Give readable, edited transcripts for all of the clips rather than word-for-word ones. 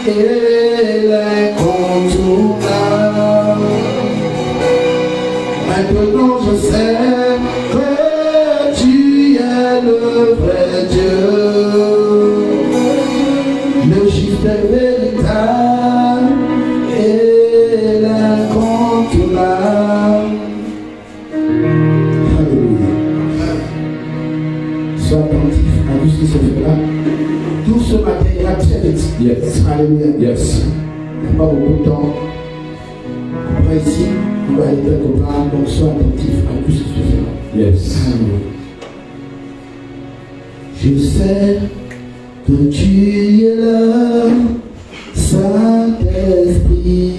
et l'incontournable. Maintenant je sais que tu es le vrai Dieu, le juste et véritable et l'incontournable. Alléluia. Sois attentif à tout ce qui se fait là. Tout ce matin ira très vite. Yes. Alléluia. Yes. Il n'y a pas beaucoup de temps. Après ici, on va aller quelque part, donc sois attentif à tout ce qui se fait là. Yes. Alléluia. Je sais que tu es là, Saint-Esprit.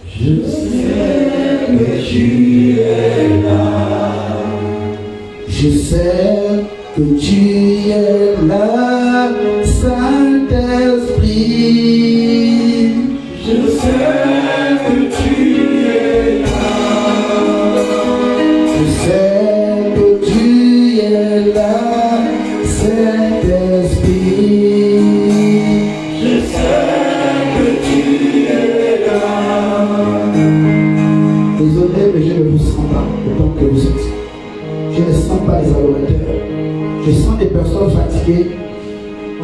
Je sais que tu es là. Je sais que tu es là, Saint-Esprit. Je sais que tu es là. Je sais que tu es là, Saint-Esprit. Je sais que tu es là. Désolé, mais je ne vous sens pas autant que vous êtes. Je ne sens pas les adorateurs. Je sens des personnes fatiguées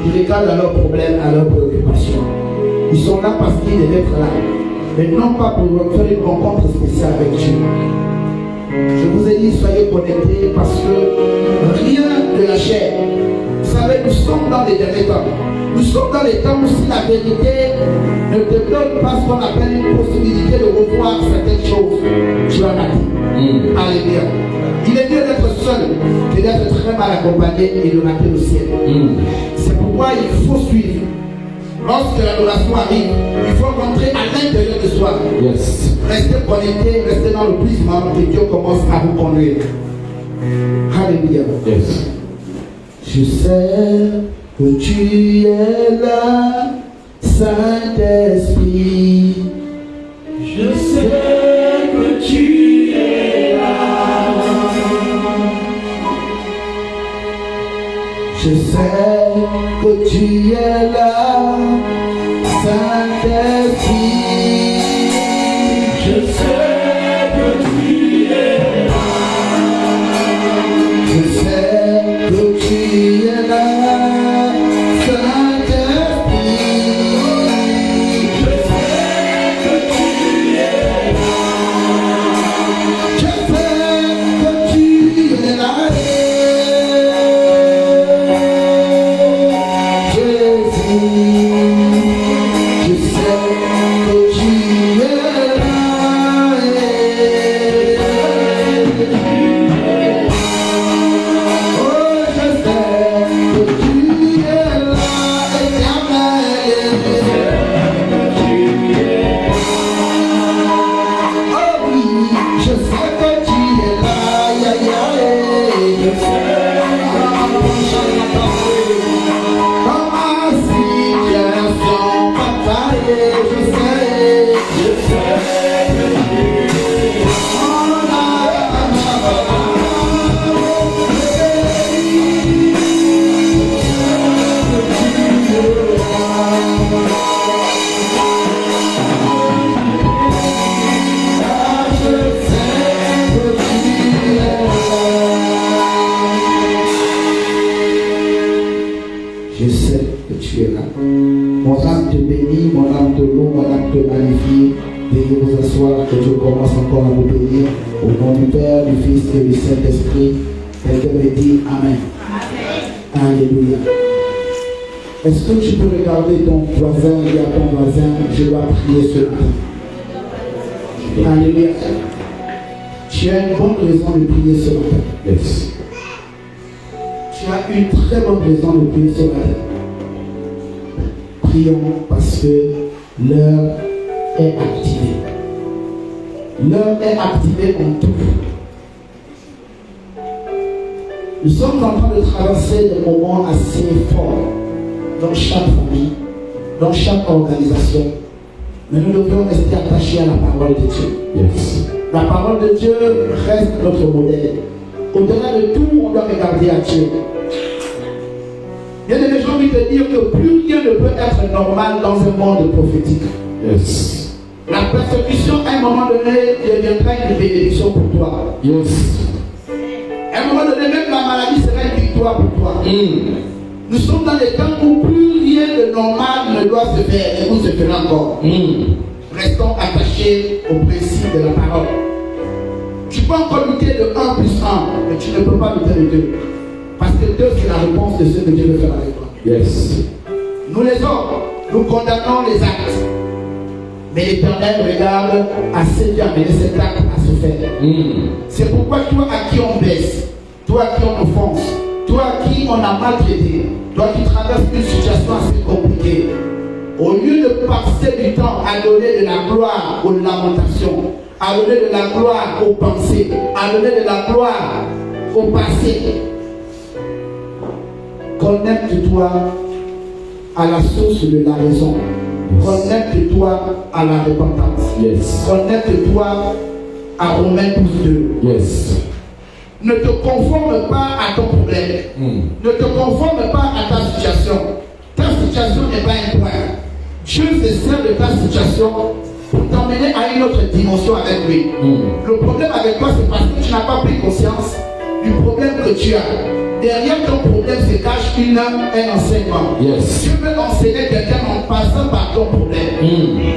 qui regardent à leurs problèmes, à leurs préoccupations. Ils sont là parce qu'ils devaient être là, mais non pas pour faire une rencontre spéciale avec Dieu. Je vous ai dit, soyez connectés parce que rien de la chair. Vous savez, nous sommes dans les derniers temps. Nous sommes dans les temps où si la vérité ne te donne pas ce qu'on appelle une possibilité de revoir certaines choses, tu vas rater. Alléluia. Il est mieux d'être seul que d'être très mal accompagné et de rater le ciel. C'est pourquoi il faut suivre. Lorsque l'adoration arrive, il faut rentrer à l'intérieur de soi. Yes. Restez connecté, restez dans le prisme et Dieu commence à vous conduire. Alléluia. Yes. Je sais que tu es là, Saint-Esprit. Je sais que tu es là. Je sais que tu es là, Saint-Esprit. Je sais que tu es là. Je sais que tu es là, Saint-Esprit. Je sais que tu es là. Je sais que tu es là. Que Dieu commence encore à vous bénir. Au nom du Père, du Fils et du Saint-Esprit. Quelqu'un me dit Amen. Amen. Alléluia. Est-ce que tu peux regarder ton voisin et dire à ton voisin, je dois prier ce matin. Alléluia. Tu as une bonne raison de prier ce matin. Yes. Tu as une très bonne raison de prier ce matin. Prions parce que l'heure est activée. L'heure est activée en tout. Nous sommes en train de traverser des moments assez forts dans chaque famille, dans chaque organisation. Mais nous devons rester attachés à la parole de Dieu. Yes. La parole de Dieu reste notre modèle. Au-delà de tout, on doit regarder à Dieu. Bien aimé, j'ai envie de te dire que plus rien ne peut être normal dans un monde prophétique. Yes. La persécution, à un moment donné, deviendra une bénédiction pour toi. Yes. À un moment donné, même la maladie sera une victoire pour toi. Nous sommes dans des temps où plus rien de normal ne doit se faire et où se fera encore. Restons attachés au principe de la parole. Tu peux encore lutter de 1 plus 1, mais tu ne peux pas lutter de 2. Parce que 2, c'est la réponse de ce que Dieu veut faire avec toi. Yes. Nous les hommes, nous condamnons les actes. Mais l'Éternel regarde à ce qui a amené cet acte à se faire. C'est pourquoi toi à qui on baisse, toi à qui on offense, toi à qui on a maltraité, toi qui traverses une situation assez compliquée, au lieu de passer du temps à donner de la gloire aux lamentations, à donner de la gloire aux pensées, à donner de la gloire au passé, connecte-toi à la source de la raison. Connecte-toi à la repentance. Yes. Connecte-toi à Romains 12:2. Yes. Ne te conforme pas à ton problème. Ne te conforme pas à ta situation. Ta situation n'est pas un point. Dieu se sert de ta situation pour t'emmener à une autre dimension avec lui. Le problème avec toi, c'est parce que tu n'as pas pris conscience du problème que tu as. Derrière ton problème se cache un enseignement. Yes. Dieu veut enseigner quelqu'un en passant par ton problème.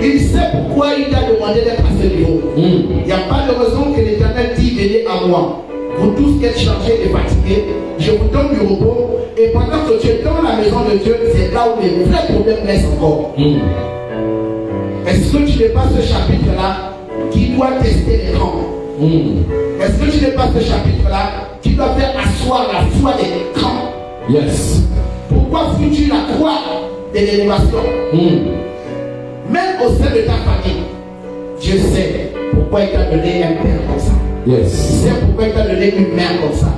Il sait pourquoi il t'a demandé d'être à ce niveau. Il n'y a pas de raison que l'Éternel dit venez à moi. Vous tous qui êtes chargés et fatigués, je vous donne du repos. Et pendant que tu es dans la maison de Dieu, c'est là où les vrais problèmes naissent encore. Est-ce que tu n'es pas ce chapitre-là qui doit tester les rangs? Est-ce que tu n'es pas ce chapitre-là qui doit faire asseoir la foi des camps? Yes. Pourquoi fous-tu la croix de l'élévation? Même au sein de ta famille, Dieu sait pourquoi il t'a donné un père comme ça. Yes. Il sait pourquoi il t'a donné une mère comme ça.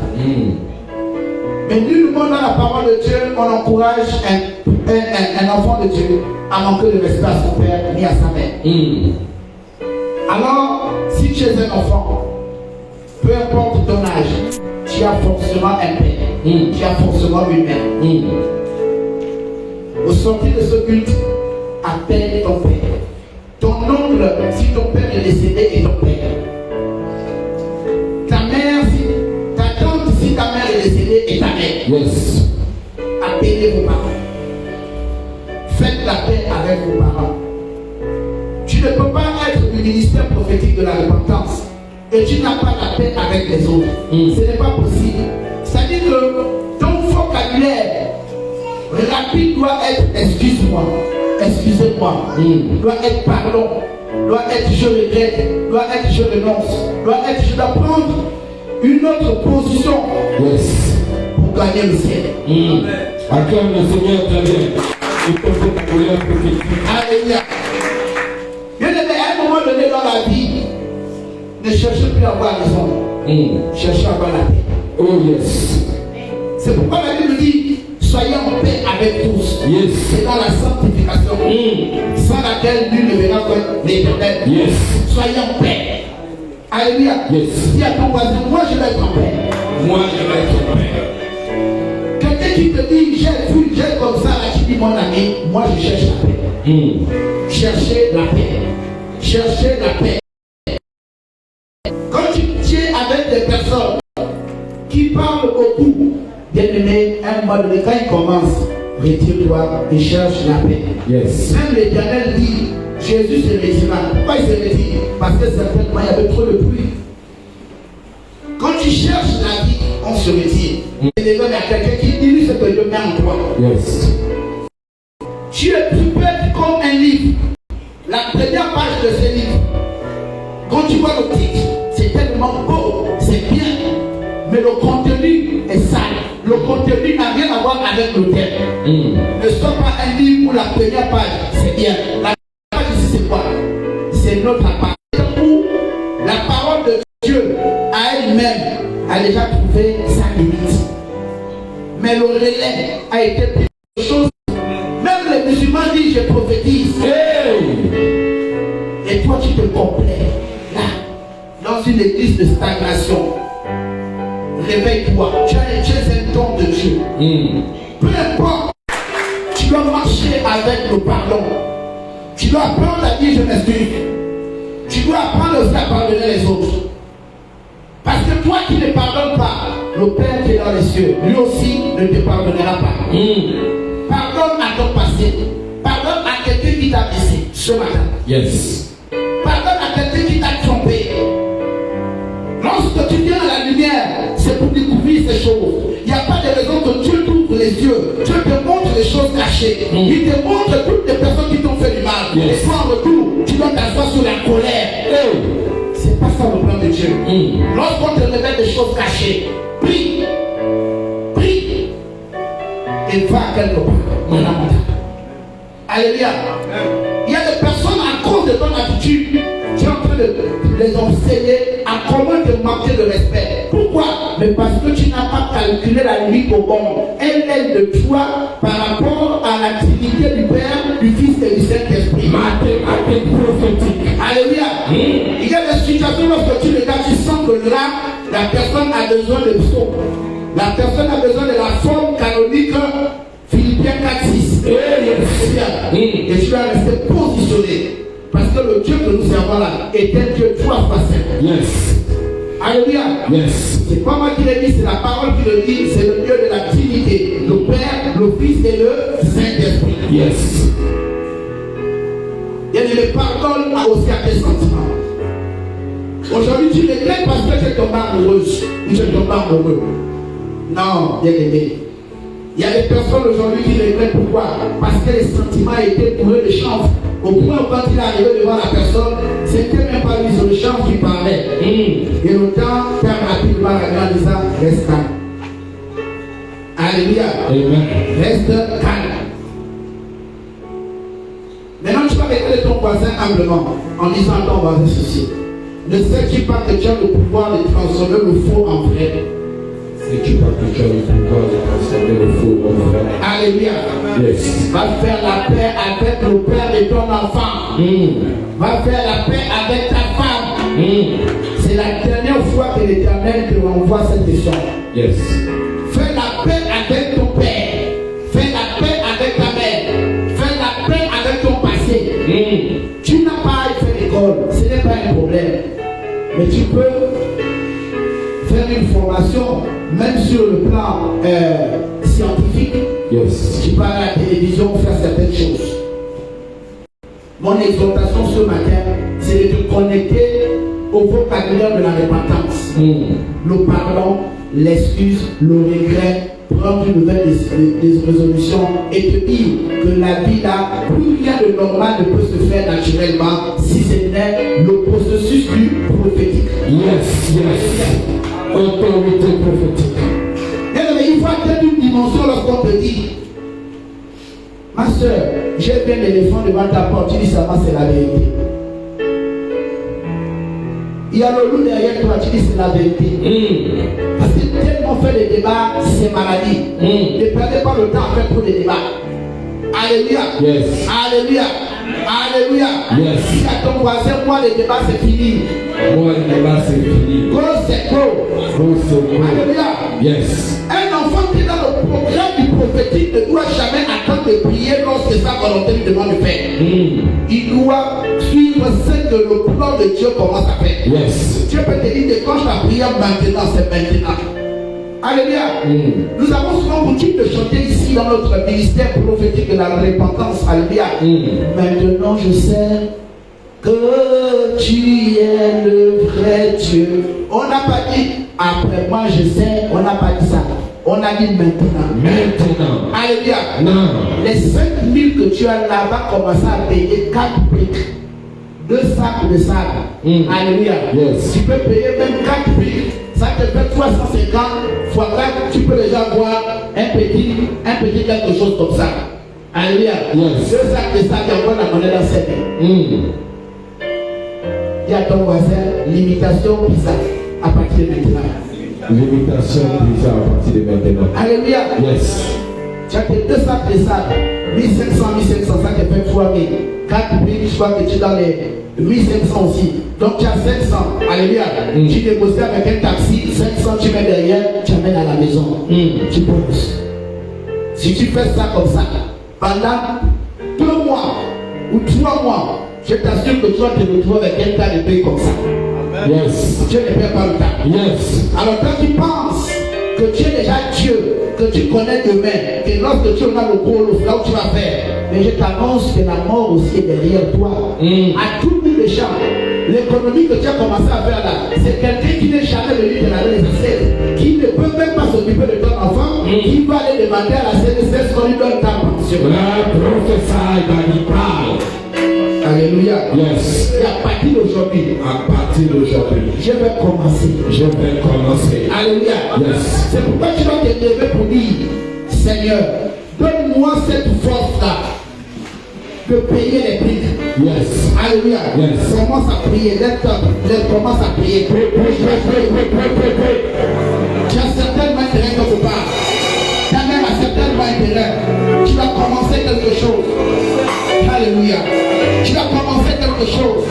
Mais nullement dans la parole de Dieu, on encourage un enfant de Dieu à manquer de respect à son père ni à sa mère. Alors, si tu es un enfant, peu importe ton âge, tu as forcément un père, tu as forcément une mère. Au sortir de ce culte, appelle ton père. Ton oncle, si ton père est décédé, est ton père. Ta mère, ta tante, si ta mère est décédée, est ta mère. Yes. Appelez vos parents. Faites la paix avec vos parents. Tu ne peux pas être le ministère prophétique de la repentance et tu n'as pas la paix avec les autres. Ce n'est pas possible. C'est-à-dire que ton vocabulaire rapide doit être excuse-moi, excusez-moi, doit être pardon, doit être je regrette, doit être je renonce, doit être je dois prendre une autre position pour gagner le ciel. Acclame le Seigneur très bien. Et ton vocabulaire prophétique. Alléluia. Bien aimé, à un moment donné dans la vie, ne cherchez plus à avoir raison. Cherchez à avoir la paix. Oh yes. C'est pourquoi la Bible dit soyez en paix avec tous. Yes. C'est dans la sanctification. Sans laquelle nul ne verra que l'Éternel. Yes. Soyez en paix. Alléluia. Yes. Dis à ton voisin, moi je vais être en paix. Moi je vais être en paix. Quelqu'un qui te dit j'ai comme ça, là, qui dit mon ami, moi je cherche la paix. Cherchez la paix. Cherchez la paix. Quand tu tiens avec des personnes qui parlent beaucoup, bien aimé, un moment donné, quand ils commencent, retire-toi et cherche la paix. Yes. Même l'Éternel dit, Jésus se retira. Pourquoi il se retire? Parce que certainement il y avait trop de pluie. Quand tu cherches la vie, on se retire. Et les gars, il y a quelqu'un qui dit ce que Dieu met en toi. Yes. Tu peux être comme un livre. La première page de ce livre, quand tu vois le titre, c'est tellement beau, c'est bien. Mais le contenu est sale. Le contenu n'a rien à voir avec le thème. Ne sois pas un livre où la première page, c'est bien. La page ici, c'est quoi? C'est notre page. Où la parole de Dieu à elle-même a déjà trouvé sa limite. Mais le relais a été pris de choses. Même les musulmans disent je prophétise. Et toi tu te complais là, dans une église de stagnation. Réveille-toi, tu es un don de Dieu. peu importe, tu dois marcher avec le pardon. Tu dois apprendre à dire je m'excuse. Tu dois apprendre aussi à pardonner les autres. Parce que toi qui ne pardonnes pas, le Père qui est dans les cieux, lui aussi ne te pardonnera pas. Pardonne à ton passé. Pardonne à quelqu'un qui t'a blessé ce matin. Yes. Pardonne à quelqu'un qui t'a trompé. Lorsque tu viens à la lumière, c'est pour découvrir ces choses. Il n'y a pas de raison que Dieu t'ouvre les yeux. Dieu te montre les choses cachées. Il te montre toutes les personnes qui t'ont fait du mal. Yes. Et toi en retour, tu dois t'asseoir sur la colère. C'est pas ça le plan de Dieu. Lorsqu'on te révèle des choses cachées, prie. Prie. Et va quelque part. Alléluia. Il y a des personnes à cause de ton attitude, tu es en train de les enseigner à comment te manquer de respect. Pourquoi? Mais parce que tu n'as pas calculé la limite au bon. Elle est de toi par rapport à la Trinité du Père, du Fils et du Saint-Esprit. Mathématique prophétique. Alléluia. Il y a des situations lorsque tu regardes, tu sens que là, la personne a besoin de psaume. La personne a besoin de la forme canonique Philippiens 4:6. Et tu vas rester positionné. Parce que le Dieu que nous servons là est un Dieu 3 fois saint. Yes. Alléluia. Yes. C'est pas moi qui l'ai dit, c'est la parole qui le dit. C'est le Dieu de la Trinité. Le Père, le Fils et le Saint-Esprit. Yes. Et le pardon a aussi à tes sentiments. Aujourd'hui, tu regrettes parce que tu es tombé amoureuse ou tu es tombé amoureux. Non, bien aimé. Il y a des personnes aujourd'hui qui regrettent pourquoi? Parce que les sentiments étaient pour eux des chanvres. Au point où quand il est arrivé devant la personne, c'était même pas lui sur le chanvre qui parlait. Et le temps termine rapidement la grande disant reste calme. Alléluia. Amen. Reste calme. Maintenant, tu vas regarder ton voisin humblement en disant à ton voisin ceci. Ne sais-tu pas que tu as le pouvoir de transformer le faux en vrai? Sais-tu pas que tu as le pouvoir de transformer le faux en vrai? Alléluia. Yes. Va faire la paix avec le père de ton enfant. Va faire la paix avec ta femme. C'est la dernière fois que l'Éternel te renvoie cette question. Yes. Fais la paix avec ton père. Fais la paix avec ta mère. Fais la paix avec ton passé. Tu n'as pas fait l'école. Ce n'est pas un problème. Mais tu peux faire une formation, même sur le plan scientifique. Yes. Tu peux à la télévision faire certaines choses. Mon exhortation ce matin, c'est de te connecter au vocabulaire de la repentance. Le pardon, l'excuse, le regret, prendre une nouvelle résolution et te dire que la vie là, plus rien de normal ne peut se faire naturellement si ce n'est le processus du prophétique. Yes, yes. Autorité prophétique. Mais il faut atteindre une dimension lorsqu'on te dit ma soeur, j'ai vu un éléphant devant ta porte, tu dis seulement c'est la vérité. Il y a le loup derrière toi, tu dis c'est la vérité. Parce que tellement fait des débats, c'est maladie. Ne perdez pas le temps à faire trop de débats. Alléluia. Yes. Alléluia. Alléluia. Yes. Si à ton voisin, moi le débat c'est fini. Moi le débat c'est fini. Go c'est go. Go c'est go. Alléluia. Yes. Un enfant qui est dans le programme du prophétique ne doit jamais attendre de prier lorsque sa volonté lui demande de faire. Il doit suivre ce que le plan de Dieu commence à faire. Yes. Dieu peut te dire déclenche la prière maintenant, c'est maintenant. Alléluia. Nous avons souvent coutume de chanter ici dans notre ministère prophétique de la repentance. Alléluia. Maintenant je sais que tu es le vrai Dieu. On n'a pas dit après moi je sais, on n'a pas dit ça. On a dit maintenant. Maintenant. Alléluia. Non. Les 5000 que tu as là va commencer à payer 4 briques. 2 sacs de sable. Alléluia. Yes. Tu peux payer même 4 briques. Ça te fait 350 fois 4. Tu peux déjà voir un petit quelque chose comme ça. Alléluia. Yes. 2 sacs de sable, on voit la monnaie dans cette main. Il y a ton voisin, limitation bizarre à partir de maintenant. Limitation déjà à partir de maintenant. Alléluia. Yes. Tu as tes 2 sacs de sable. 1500, 1500, ça te fait 3000. 4 briques, je crois que tu es dans les 1500 aussi. Donc tu as 700. Alléluia. Tu négocies avec un taxi, 500 tu mets derrière, tu amènes à la maison. Tu poses. Si tu fais ça comme ça, pendant 2 mois ou 3 mois, je t'assure que tu vas te retrouver avec un tas de pays comme ça. Yes. Dieu ne perd pas le temps. Yes. Alors quand tu penses que tu es déjà Dieu, que tu connais demain, que lorsque tu auras le gros lot, là où tu vas faire, mais je t'annonce que la mort aussi est derrière toi. À tout bout de champ, l'économie que tu as commencé à faire là, c'est quelqu'un qui n'est jamais venu te laver les assiettes, qui ne peut même pas s'occuper de ton enfant, qui va aller demander à la CNSS qu'on lui donne ta pension. Prophesy that he proud. Alléluia. Yes. Et à partir d'aujourd'hui, je vais commencer. Alléluia. Yes. C'est pourquoi tu vas te lever pour dire, Seigneur, donne-moi cette force-là de payer les prix. Yes. Alléluia. Yes. Commence à prier. Commence à prier. Tu as certainement intérêt quelque part. Ta mère a certainement intérêt. Tu vas commencer quelque chose. Alléluia. Tu vas commencer quelque chose.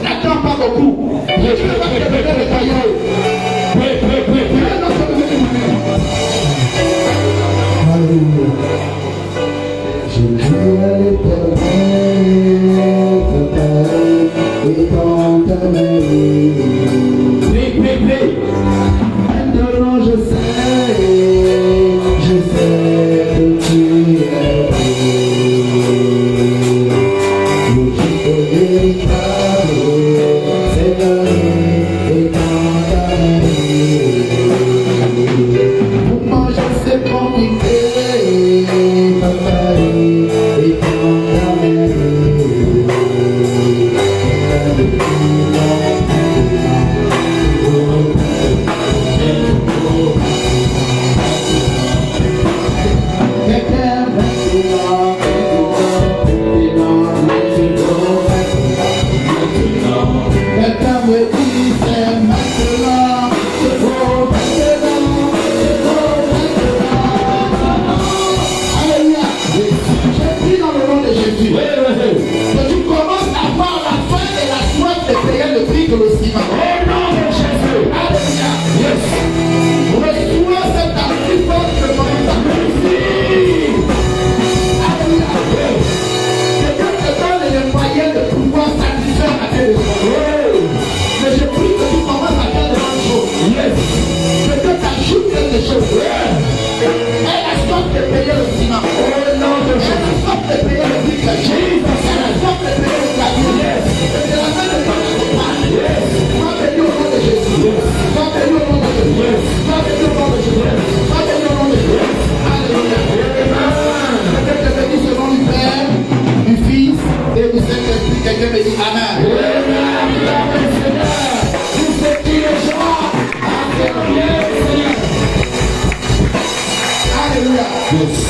N'attends pas beaucoup. Tu ne vas pas te donner le caillou. Alléluia. Je prie à l'Éternel, et dans ta main. Maintenant je sais que tu es beau. Le juste véritable, c'est donné et dans ta main. Pour manger c'est compliqué, papa, et dans ta main.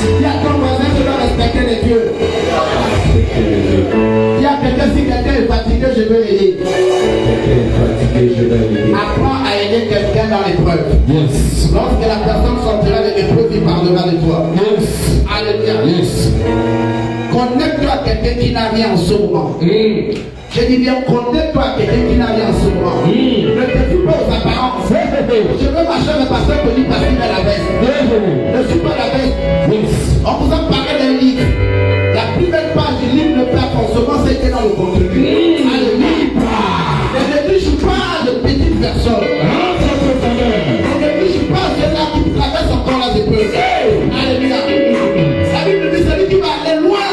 Il y a ton voisin qui doit respecter les dieux. Il y a quelqu'un, si quelqu'un est fatigué, je veux l'aider. Apprends à aider quelqu'un dans l'épreuve. Yes. Lorsque la personne sortira de l'épreuve, il parlera de toi. Yes. Alléluia. Yes. Connecte-toi à quelqu'un qui n'a rien en ce moment. Je dis bien, connecte-toi à quelqu'un qui n'a rien en ce moment. Ne te fie pas aux apparences. Je veux marcher avec pasteur pour dire passer à la veste. Ne suis pas la veste. On vous a parlé d'un livre. La plus belle page du livre ne plaît forcément celle qui est dans le contenu. Alléluia. Ne néglige pas de petites personnes. Ne néglige pas ceux-là qui traversent encore la épreuve. Alléluia. La Bible dit celui qui va aller loin.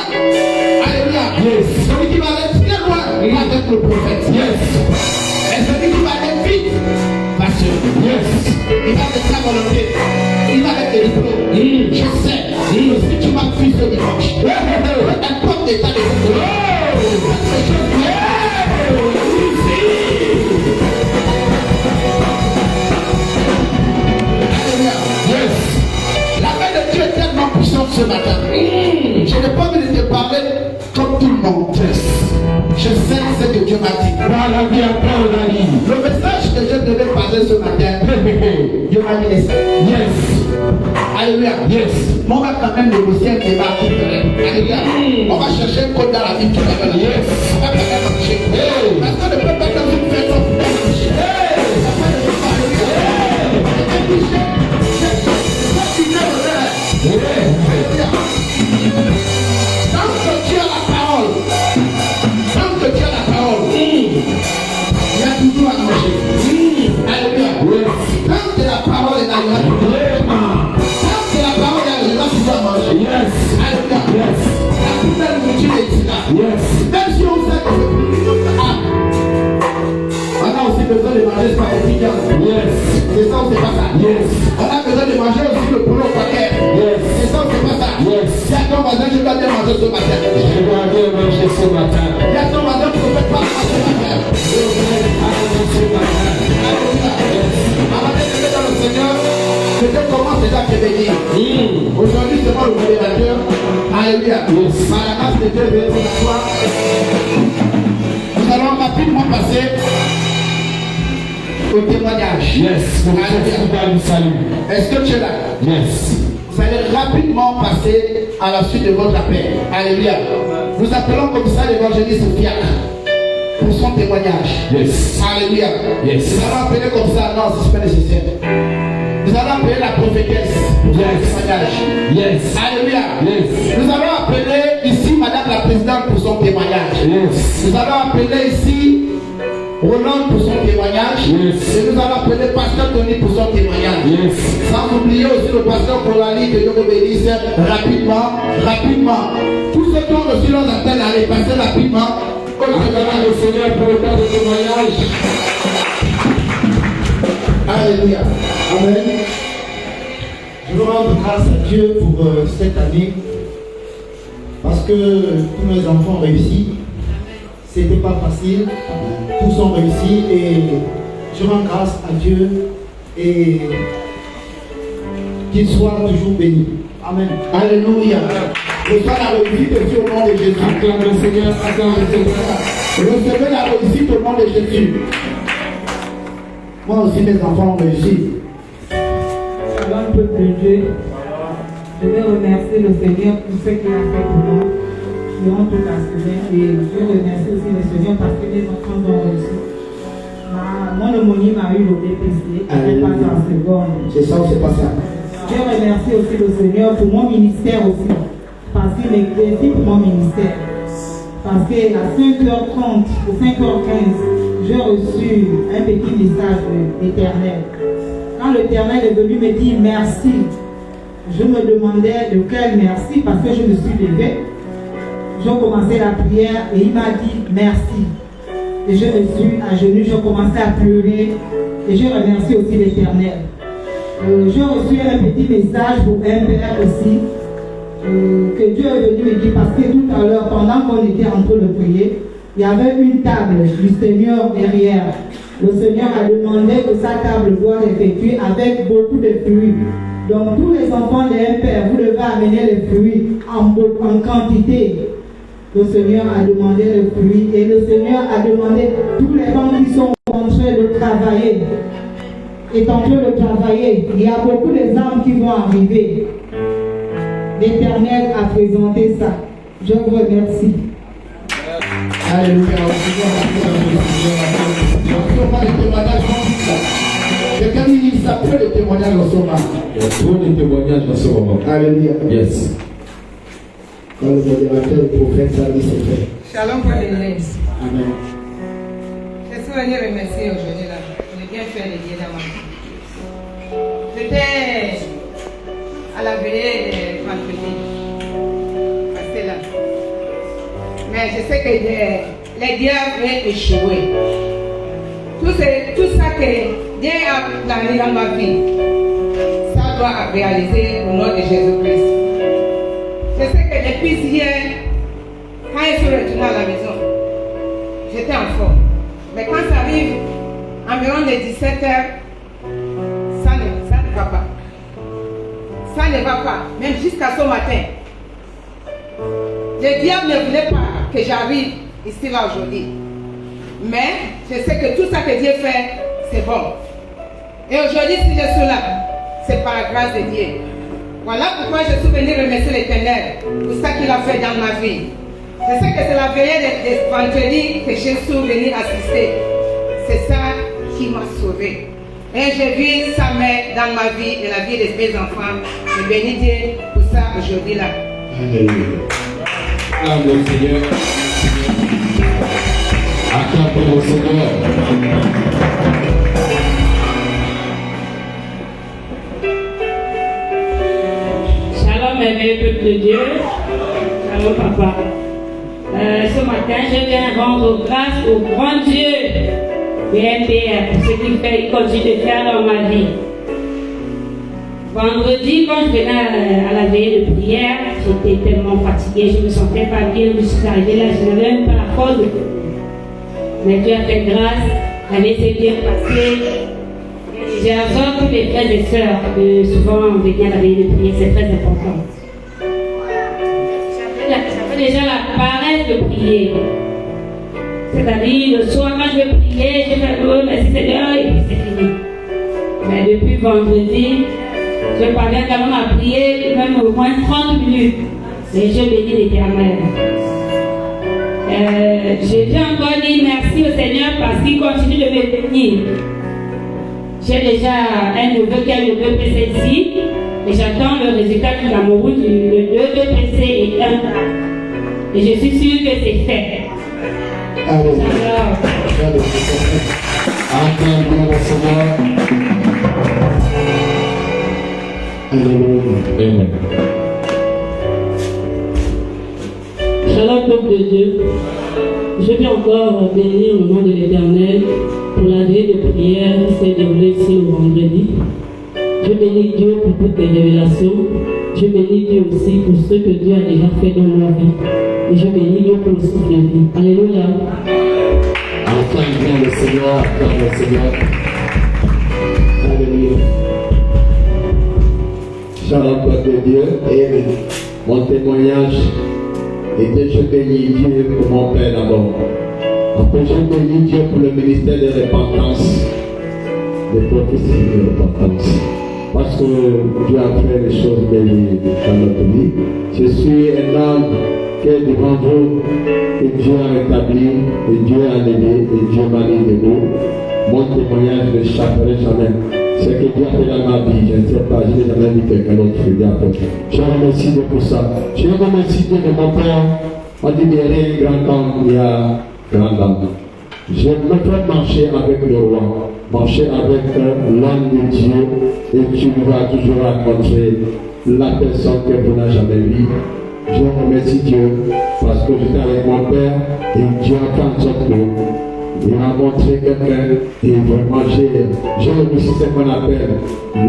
Alléluia. Celui qui va aller très loin va être le prophète. Et celui qui va aller vite va se. Il va être sa volonté. Il va être le diplôme. Je sais. Si tu m'as pris ce dimanche, importe l'état de ton corps. La main de Dieu est tellement puissante ce matin. Je n'ai pas envie de te parler comme tout le monde. Je sais ce que Dieu m'a dit. Le message que je devais parler ce matin, Dieu m'a dit ça. Alléluia. On va quand même négocier un débat tout Alléluia. On va chercher un code dans la Bible. On va quand même marcher. Parce qu'on ne peut pas dans une personne pour marcher. l'évangile est ici là. Yes. Même si on sait que c'est plus dur que ça. On a aussi besoin de manger spaghetti. Yes. C'est ça ou c'est pas ça? Yes. On a besoin de manger aussi le poulet au paquet. Yes. C'est ça ou c'est pas ça? Yes. Si à ton voisin, je dois bien manger ce matin. Je dois bien manger ce matin. Il y a ton voisin qui ne fait pas manger ce matin. Je dois manger ce matin. Avant d'être dans le Seigneur, je te commence déjà à te bénir. Aujourd'hui, c'est moi le modérateur. Alléluia. Par la grâce de Dieu, veuillez vous asseoir. Nous allons rapidement passer au témoignage. Yes. Alléluia. Est-ce que tu es là? Yes. Vous allez rapidement passer à la suite de votre appel. Alléluia. Nous appelons comme ça l'évangéliste Fiacre pour son témoignage. Yes. Alléluia. Yes. Nous allons appeler comme ça. Non, c'est pas nécessaire. Nous allons appeler la prophétesse pour son témoignage. Yes. Alléluia. Yes. Nous allons appeler ici Madame la Présidente pour son témoignage. Yes. Nous allons appeler ici Roland pour son témoignage. Yes. Et nous allons appeler Pasteur Tony pour son témoignage. Yes. Sans oublier aussi le pasteur Colali, que Dieu vous bénisse rapidement, rapidement. Tous ceux qui ont reçu leurs appels à les passer rapidement. Acclamons le Seigneur pour le temps de témoignage. Alléluia. Amen. Je veux rendre grâce à Dieu pour cette année parce que tous mes enfants ont réussi. C'était pas facile. Tous ont réussi et je rends grâce à Dieu et qu'il soit toujours béni. Amen. Alléluia. Reçois la réussite aussi au nom de Jésus. Acclame le Seigneur, acclame le Seigneur. Recevez la réussite au nom de Jésus. Moi aussi, mes enfants ont réussi. Shalom, peuple de Dieu. Je vais remercier le Seigneur pour ce qu'il a fait pour nous durant toute la semaine. Et je remercie aussi le Seigneur parce que les enfants ont réussi. Mon homonyme a eu le DPC. Elle passe en seconde. C'est ça ou c'est pas ça? Je remercie aussi le Seigneur pour mon ministère aussi. Parce qu'il exerce pour mon ministère. Parce qu'à 5h30 ou 5h15, j'ai reçu un petit message de l'Éternel. Quand l'Éternel est venu me dire merci, je me demandais de quel merci parce que je me suis levée. J'ai commencé la prière et il m'a dit merci. Et je me suis à genoux, j'ai commencé à pleurer et je remercie aussi l'Éternel. J'ai reçu un petit message pour un père aussi, que Dieu est venu me dire parce que tout à l'heure, pendant qu'on était en train de prier, il y avait une table du Seigneur derrière. Le Seigneur a demandé que sa table doit effectuer avec beaucoup de fruits. Donc tous les enfants d'un père, vous devez amener les fruits en quantité. Le Seigneur a demandé les fruits et le Seigneur a demandé tous les gens qui sont en train de travailler. Est en train de travailler. Il y a beaucoup d'âmes qui vont arriver. L'Éternel a présenté ça. Je vous remercie. Alléluia. Quelqu'un dit qu'il s'appelle le témoignage en ce moment. Il y a trop de témoignages dans ce moment. Alléluia. Yes. Quand le modérateur, le prophète, ça dit c'est fait. Shalom pour l'église. Amen. Je suis venu remercier aujourd'hui là. J'ai bien fait les dieux dans ma vie. J'étais à la veillée de vendredi. Passé là. Mais je sais que les dieux vont échouer. Tout ça que Dieu a plané dans ma vie, ça doit réaliser au nom de Jésus-Christ. Je sais que depuis hier, quand je suis retourné à la maison, j'étais en forme. Mais quand ça arrive, environ les 17h, ça ne va pas. Ça ne va pas, même jusqu'à ce matin. Le diable ne voulait pas que j'arrive ici là aujourd'hui. Mais je sais que tout ça que Dieu fait, c'est bon. Et aujourd'hui, si je suis là, c'est par la grâce de Dieu. Voilà pourquoi je suis venu remercier l'Éternel pour ça qu'il a fait dans ma vie. Je sais que c'est la veillée de vendredi que je suis venu assister. C'est ça qui m'a sauvé. Et j'ai vu sa main dans ma vie et la vie de mes enfants. Je bénis Dieu pour ça aujourd'hui là. Alléluia. Acclame le Seigneur. Acclame le Seigneur. Shalom, mes peuple de Dieu. Shalom, papa. Ce matin, je viens rendre grâce au grand Dieu de MPR pour ce qu'il continue de faire dans ma vie. Vendredi, quand je venais à la veille de prière, j'étais tellement fatiguée, je me sentais pas bien, je suis arrivée là, je n'avais même pas la force de prier. Mais Dieu a fait grâce, la veille s'est bien passée. J'exhorte tous les frères et sœurs que souvent venir à la veille de prière, c'est très important. J'avais déjà la paresse de prier. C'est-à-dire, le soir, quand je vais prier, je fais oh, merci Seigneur, et puis c'est fini. Mais depuis vendredi, je parviens quand même à prier, même au moins 30 minutes. Et je bénis l'Éternel. Je viens encore dire merci au Seigneur parce qu'il continue de me bénir. J'ai déjà un neveu qui a le 2 PC ici, et j'attends le résultat du Cameroun, le 2 PC et 1 A. Et je suis sûre que c'est fait. Allez. Amen. Shalom, peuple de Dieu. Je viens encore bénir le nom de l'Éternel pour la veille de prière qui s'est déroulée ici le vendredi. Je bénis Dieu pour toutes les révélations. Je bénis Dieu aussi pour ce que Dieu a déjà fait dans ma vie. Et je bénis Dieu pour le souffle de vie. Alléluia. Acclame le Seigneur, acclame le Seigneur. Alléluia. Shalom, peuple de Dieu. Amen. Mon témoignage était je bénis Dieu pour mon Père d'abord. Après, je bénis Dieu pour le ministère de repentance, de prophétie de repentance. Parce que Dieu a fait les choses belles dans notre vie. Je suis un homme qui est devant vous, et Dieu a rétabli, et Dieu a aidé, et Dieu m'a dit de vous. Mon témoignage ne s'arrêtera jamais. Ce que Dieu a fait dans ma vie, je ne sais pas, je n'ai jamais vu quelqu'un d'autre qui Dieu a fait. Je remercie Dieu pour ça. Je remercie Dieu de mon Père. On dit derrière un grand homme, il y a grand homme. Je me fais marcher avec le roi, marcher avec l'homme de Dieu, et tu vas toujours rencontrer la personne que vous n'avez jamais vue. Je remercie Dieu parce que j'étais avec mon Père et Dieu a fait en sorte que il m'a montré quelqu'un et vraiment j'ai reçu ce qu'on appelle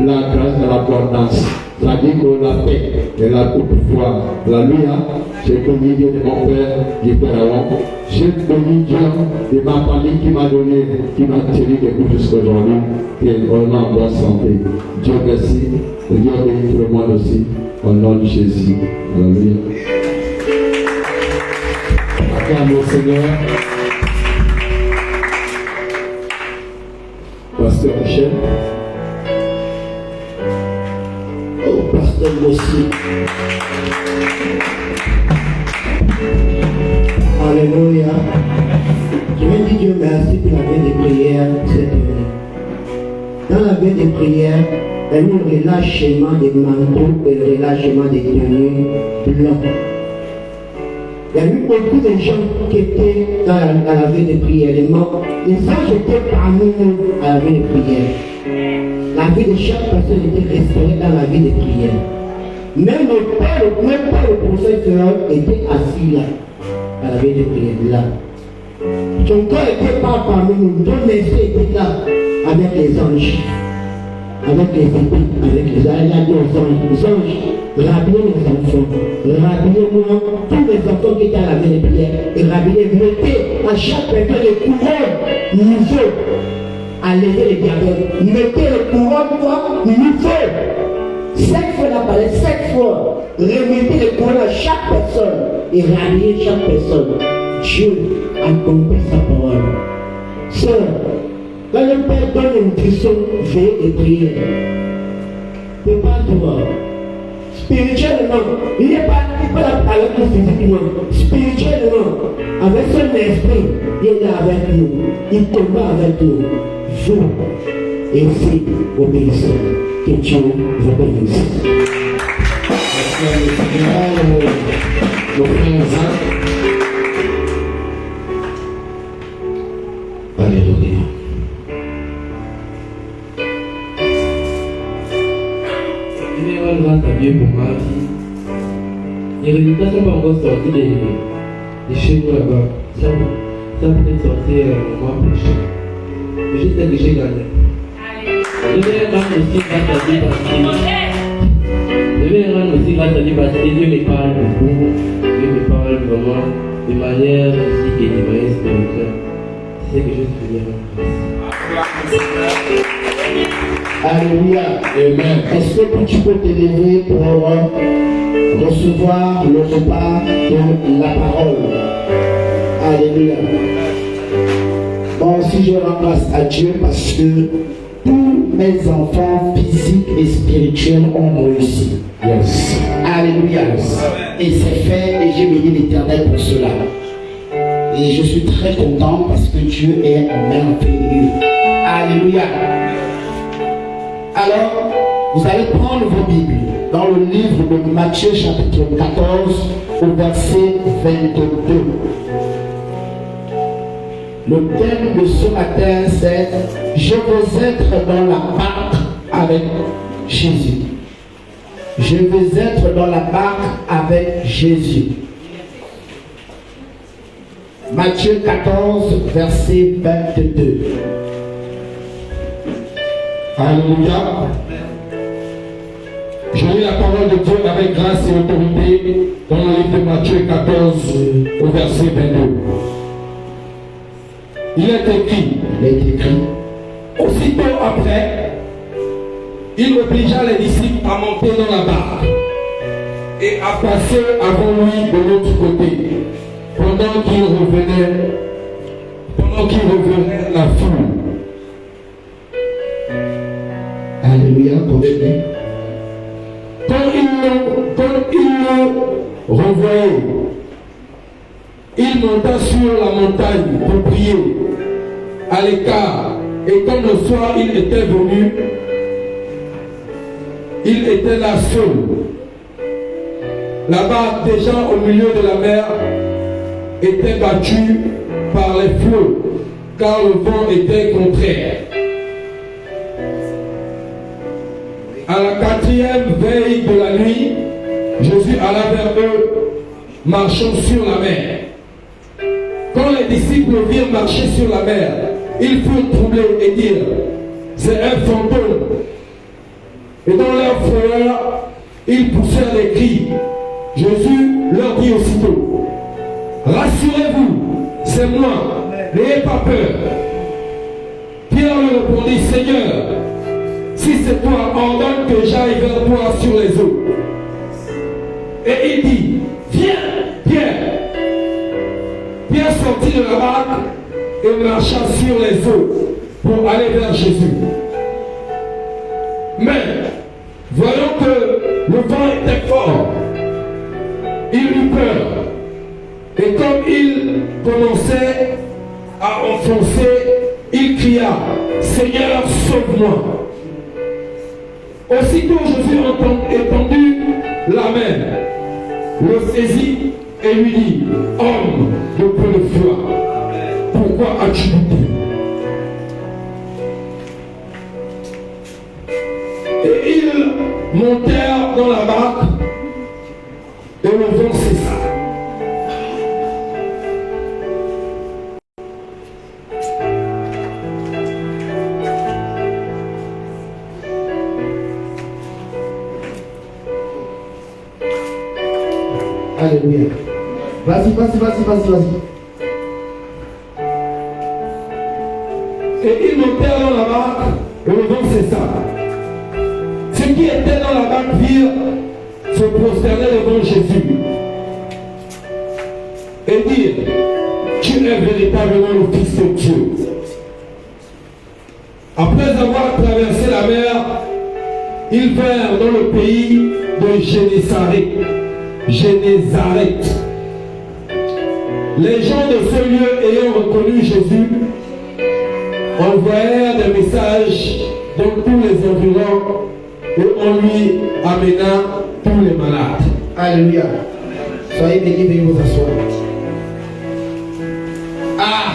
la grâce de l'abondance. C'est-à-dire que la paix et la coupe foi. Alléluia. J'ai béni Dieu de mon Père, du Pharaon. J'ai béni Dieu de ma famille qui m'a donné, qui m'a tenu debout jusqu'à aujourd'hui. Et vraiment en bonne santé. Dieu merci. Et Dieu bénit tout le monde aussi. Au nom de Jésus. Alléluia. Acclame le Seigneur. Pasteur Michel. Oh, pasteur Mossi. Alléluia. Je vais dire Dieu merci pour la veille de prière cette année. Dans la veille de prière, il y a eu le relâchement des manteaux et le relâchement des tenues blancs. Il y a eu beaucoup de gens qui étaient dans la veille de prière. Les anges étaient parmi nous à la veille de prière. La vie de chaque personne était restaurée dans la vie de prière. Même le professeur était assis là, à la veille de prière, là. Ton corps était pas parmi nous, ton esprit était là, avec les anges, avec les épées, avec les anges. Il a dit aux anges, rhabillez les enfants, rhabillez-moi tous les enfants qui étaient à la veille de prière, et rhabillez, mettez à chaque personne les couronnes nouveaux. À lever les diabètes, mettez le couronne nouveau. 7 fois la palette, 7 fois. Remettez le couronne à chaque personne et rhabillez chaque personne. Dieu a compris sa parole. Sœur, quand le Père donne une nutrition, veille et prière. Prépare-toi. Spirituellement, il n'est pas là avec nous physiquement. Spirituellement, avec son esprit, il est là avec nous. Il combat avec nous. Vous et aussi obéissez. Que Dieu vous bénisse. Alléluia. Je vais rendre grâce à Dieu pour ma vie. Les résultats ne sont pas encore sortis de chez nous là-bas. Ça peut sortir le mois prochain. Mais je sais que j'ai gagné. Je vais rendre aussi grâce à Dieu parce que Dieu me parle beaucoup. Dieu me parle vraiment de manière physique et de manière spirituelle. C'est ce que je veux dire en grâce. Alléluia. Amen. Est-ce que tu peux te lever pour recevoir le repas de la parole? Alléluia. Moi aussi je rends grâce à Dieu parce que tous mes enfants physiques et spirituels ont réussi. Yes. Alléluia. Et c'est fait et j'ai béni l'Éternel pour cela. Et je suis très content parce que Dieu est merveilleux. Alléluia. Alors, vous allez prendre vos Bibles dans le livre de Matthieu chapitre 14 au verset 22. Le thème de ce matin c'est « Je veux être dans la barque avec Jésus ». Je veux être dans la barque avec Jésus. Matthieu 14, verset 22. Alléluia. Je lis la parole de Dieu avec grâce et autorité dans le livre de Matthieu 14 au verset 22. Il est écrit, aussitôt après, il obligea les disciples à monter dans la barque et à passer avant lui de l'autre côté, pendant qu'il revenait la foule. Alléluia, continue. Quand il le renvoyait, il monta sur la montagne pour prier à l'écart. Et quand le soir il était venu, il était là seul. La barque déjà au milieu de la mer était battue par les flots, car le vent était contraire. À la 4e veille de la nuit, Jésus alla vers eux, marchant sur la mer. Quand les disciples le virent marcher sur la mer, ils furent troublés et dirent, c'est un fantôme. Et dans leur frayeur, ils poussèrent des cris. Jésus leur dit aussitôt, rassurez-vous, c'est moi, n'ayez pas peur. Pierre lui répondit, Seigneur, si c'est toi, ordonne que j'aille vers toi sur les eaux. Et il dit, viens, Pierre. Pierre sortit de la barque et marcha sur les eaux pour aller vers Jésus. Mais, voyant que le vent était fort, il eut peur. Et comme il commençait à enfoncer, il cria, Seigneur, sauve-moi. Aussitôt Jésus étendu la main, le saisit et lui dit, homme de peu de foi, pourquoi as-tu douté? Et ils montèrent dans la barque et le vent cessa. Alléluia. Vas-y. Et ils montèrent dans la barque et le vent cessa. Ceux qui étaient dans la barque virent se prosterner devant Jésus et dire, tu es véritablement le Fils de Dieu. Après avoir traversé la mer, ils vinrent dans le pays de Génézareth. Les gens de ce lieu ayant reconnu Jésus envoyèrent des messages dans tous les environs et on lui amena tous les malades. Alléluia. Soyez bénis, veuillez vous asseoir. Ah!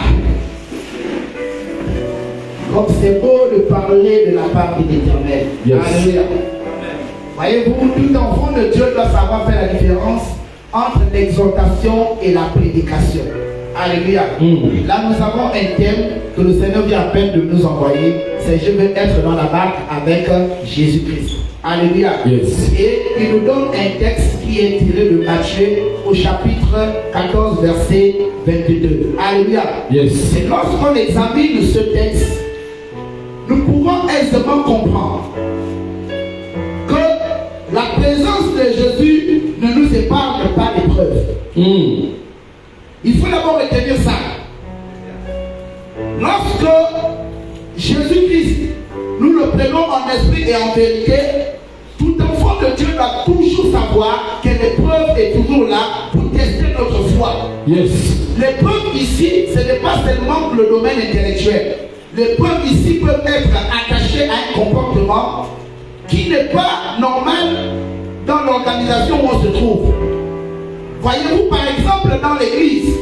Comme c'est beau de parler de la part de l'Éternel. Yes. Alléluia. Voyez-vous, tout enfant de Dieu doit savoir faire la différence entre l'exhortation et la prédication. Alléluia. Là, nous avons un thème que le Seigneur vient à peine de nous envoyer. C'est je veux être dans la barque avec Jésus-Christ. Alléluia. Yes. Et il nous donne un texte qui est tiré de Matthieu au chapitre 14, verset 22. Alléluia. Yes. Et lorsqu'on examine ce texte, nous pouvons aisément comprendre que la présence de Jésus ne nous épargne pas d'épreuves. Il faut d'abord retenir ça. Lorsque Jésus-Christ, nous le prenons en esprit et en vérité, tout enfant de Dieu doit toujours savoir que l'épreuve est toujours là pour tester notre foi. Yes. L'épreuve ici, ce n'est pas seulement le domaine intellectuel. L'épreuve ici peut être attachée à un comportement qui n'est pas normal dans l'organisation où on se trouve. Voyez-vous, par exemple, dans l'église,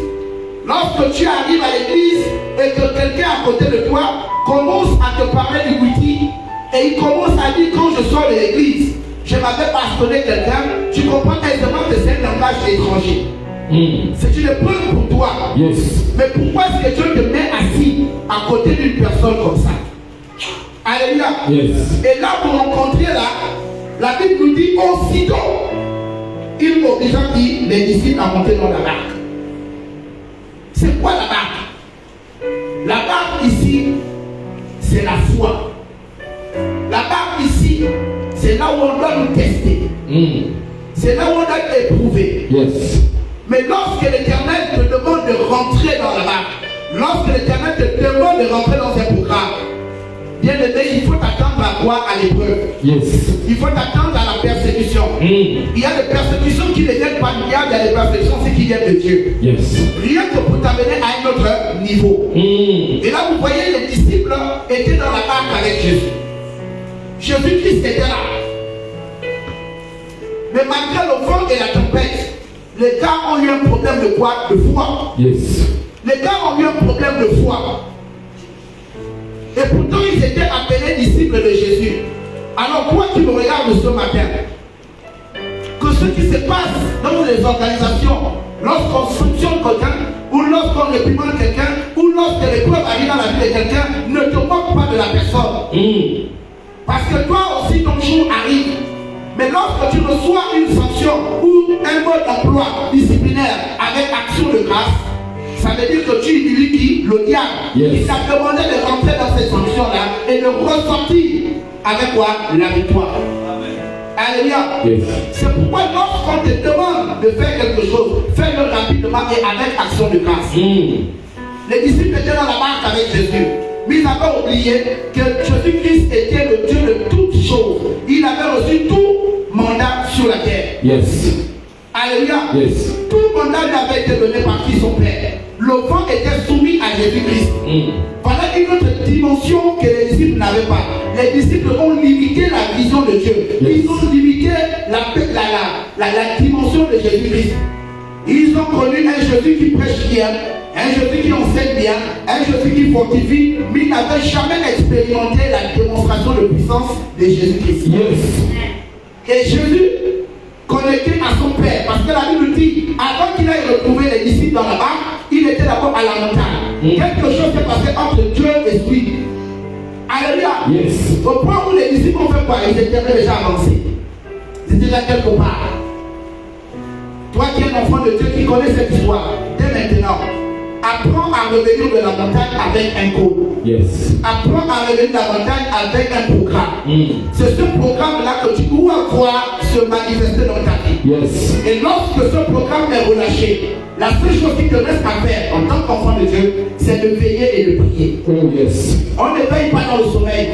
lorsque tu arrives à l'église et que quelqu'un à côté de toi commence à te parler du wiki et il commence à dire quand je sors de l'église, je m'avais bastonné quelqu'un, tu comprends aisément que c'est un langage étranger. C'est une épreuve pour toi. Yes. Mais pourquoi est-ce que Dieu te met assis à côté d'une personne comme ça? Alléluia. Yes. Et là, vous rencontrez là, la Bible nous dit aussitôt, il obligea les disciples à monter dans la barque. C'est quoi la barque? La barque ici, c'est la foi. La barque ici, c'est là où on doit nous tester. C'est là où on doit être éprouvé. Yes. Mais lorsque l'Éternel te demande de rentrer dans la barque, lorsque l'Éternel te demande de rentrer dans un programme, bien aimé, il faut t'attendre à quoi? À l'épreuve. Yes. Il faut t'attendre à la persécution. Il y a des persécutions qui ne viennent pas du diable, il y a des persécutions qui viennent de Dieu. Yes. Rien que pour t'amener à un autre niveau. Et là, vous voyez, les disciples étaient dans la barque avec Jésus. Jésus-Christ était là. Mais malgré le vent et la tempête, les gars ont eu un problème de quoi? De foi. Yes. Les gars ont eu un problème de foi. Et pourtant, ils étaient appelés disciples de Jésus. Alors, toi qui me regardes ce matin, que ce qui se passe dans les organisations, lorsqu'on sanctionne quelqu'un, ou lorsqu'on réprimande quelqu'un, ou lorsque l'épreuve arrive dans la vie de quelqu'un, ne te moque pas de la personne. Parce que toi aussi, ton jour arrive. Mais lorsque tu reçois une sanction ou un mode d'emploi disciplinaire avec action de grâce, ça veut dire que tu humilies qui? Le diable. Yes. Il t'a demandé de rentrer dans cette sanction-là et de ressortir avec quoi? La victoire. Alléluia. Yes. C'est pourquoi lorsqu'on te demande de faire quelque chose, fais-le rapidement et avec action de grâce. Les disciples étaient dans la barque avec Jésus. Mais ils avaient oublié que Jésus-Christ était le Dieu de toutes choses. Il avait reçu tout mandat sur la terre. Yes. Alléluia. Yes. Tout mandat lui avait été donné par qui? Son Père. Le vent était soumis à Jésus-Christ. Voilà une autre dimension que les disciples n'avaient pas. Les disciples ont limité la vision de Dieu. Ils ont limité la dimension de Jésus-Christ. Ils ont connu un Jésus qui prêche bien, un Jésus qui enseigne bien, un Jésus qui fortifie, mais ils n'avaient jamais expérimenté la démonstration de puissance de Jésus-Christ. Yes. Et Jésus connecté à son Père, parce que la Bible dit, avant qu'il aille retrouver les disciples dans la barque, il était d'abord à la montagne. Quelque chose s'est passé entre Dieu et lui. Alléluia. Yes. Au point où les disciples ont fait quoi? Ils étaient déjà avancés. Ils étaient déjà quelque part. Toi qui es un enfant de Dieu qui connaît cette histoire, dès maintenant, apprends à revenir de la montagne avec un code. Yes. Apprends à revenir de la montagne avec un programme. C'est ce programme-là que tu dois voir se manifester dans ta vie. Yes. Et lorsque ce programme est relâché, la seule chose qui te reste à faire en tant qu'enfant de Dieu, c'est de veiller et de prier. Oh yes. On ne veille pas dans le sommeil.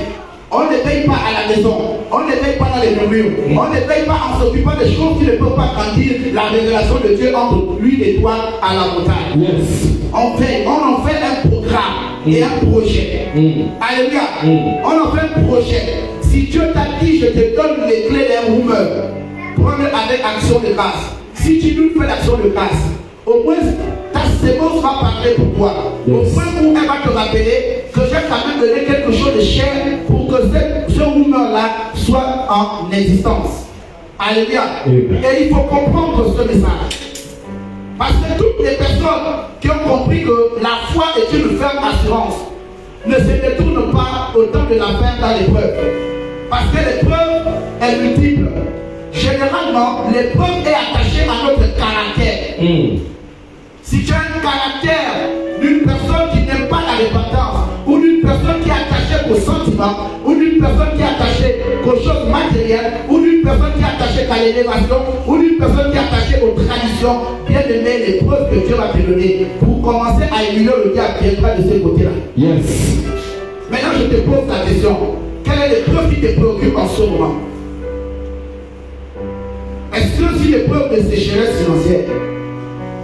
On ne veille pas à la maison. On ne veille pas dans les murmures. On ne veille pas en s'occupant des choses qui ne peuvent pas grandir la révélation de Dieu entre lui et toi à la montagne. Yes. On veille, on en fait un programme et un projet. Alléluia. On en fait un projet. Si Dieu t'a dit, je te donne les clés d'un rumeur, prends-le avec action de grâce. Si tu nous fais l'action de grâce, au moins ta sémence va parler pour toi. Au point où elle va te rappeler que j'ai quand même donné quelque chose de cher pour que ce rumeur-là soit en existence. Alléluia. Et il faut comprendre ce message. Parce que toutes les personnes qui ont compris que la foi est une ferme assurance ne se détournent pas au temps de la fin dans l'épreuve. Parce que l'épreuve est multiple. Généralement, l'épreuve est attachée à notre caractère. Si tu as un caractère d'une personne qui n'aime pas la repentance, ou d'une personne qui est attachée aux sentiments, ou d'une personne qui est attachée aux choses matérielles, ou d'une personne qui est attachée à l'élévation, ou d'une personne qui est attachée aux traditions, bien aimé l'épreuve que Dieu va te donner pour commencer à émuler le diable qui viendra de ce côté-là. Yes. Maintenant, je te pose la question. Quelle est l'épreuve qui te préoccupe en ce moment? Est-ce que si l'épreuve de sécheresse financière,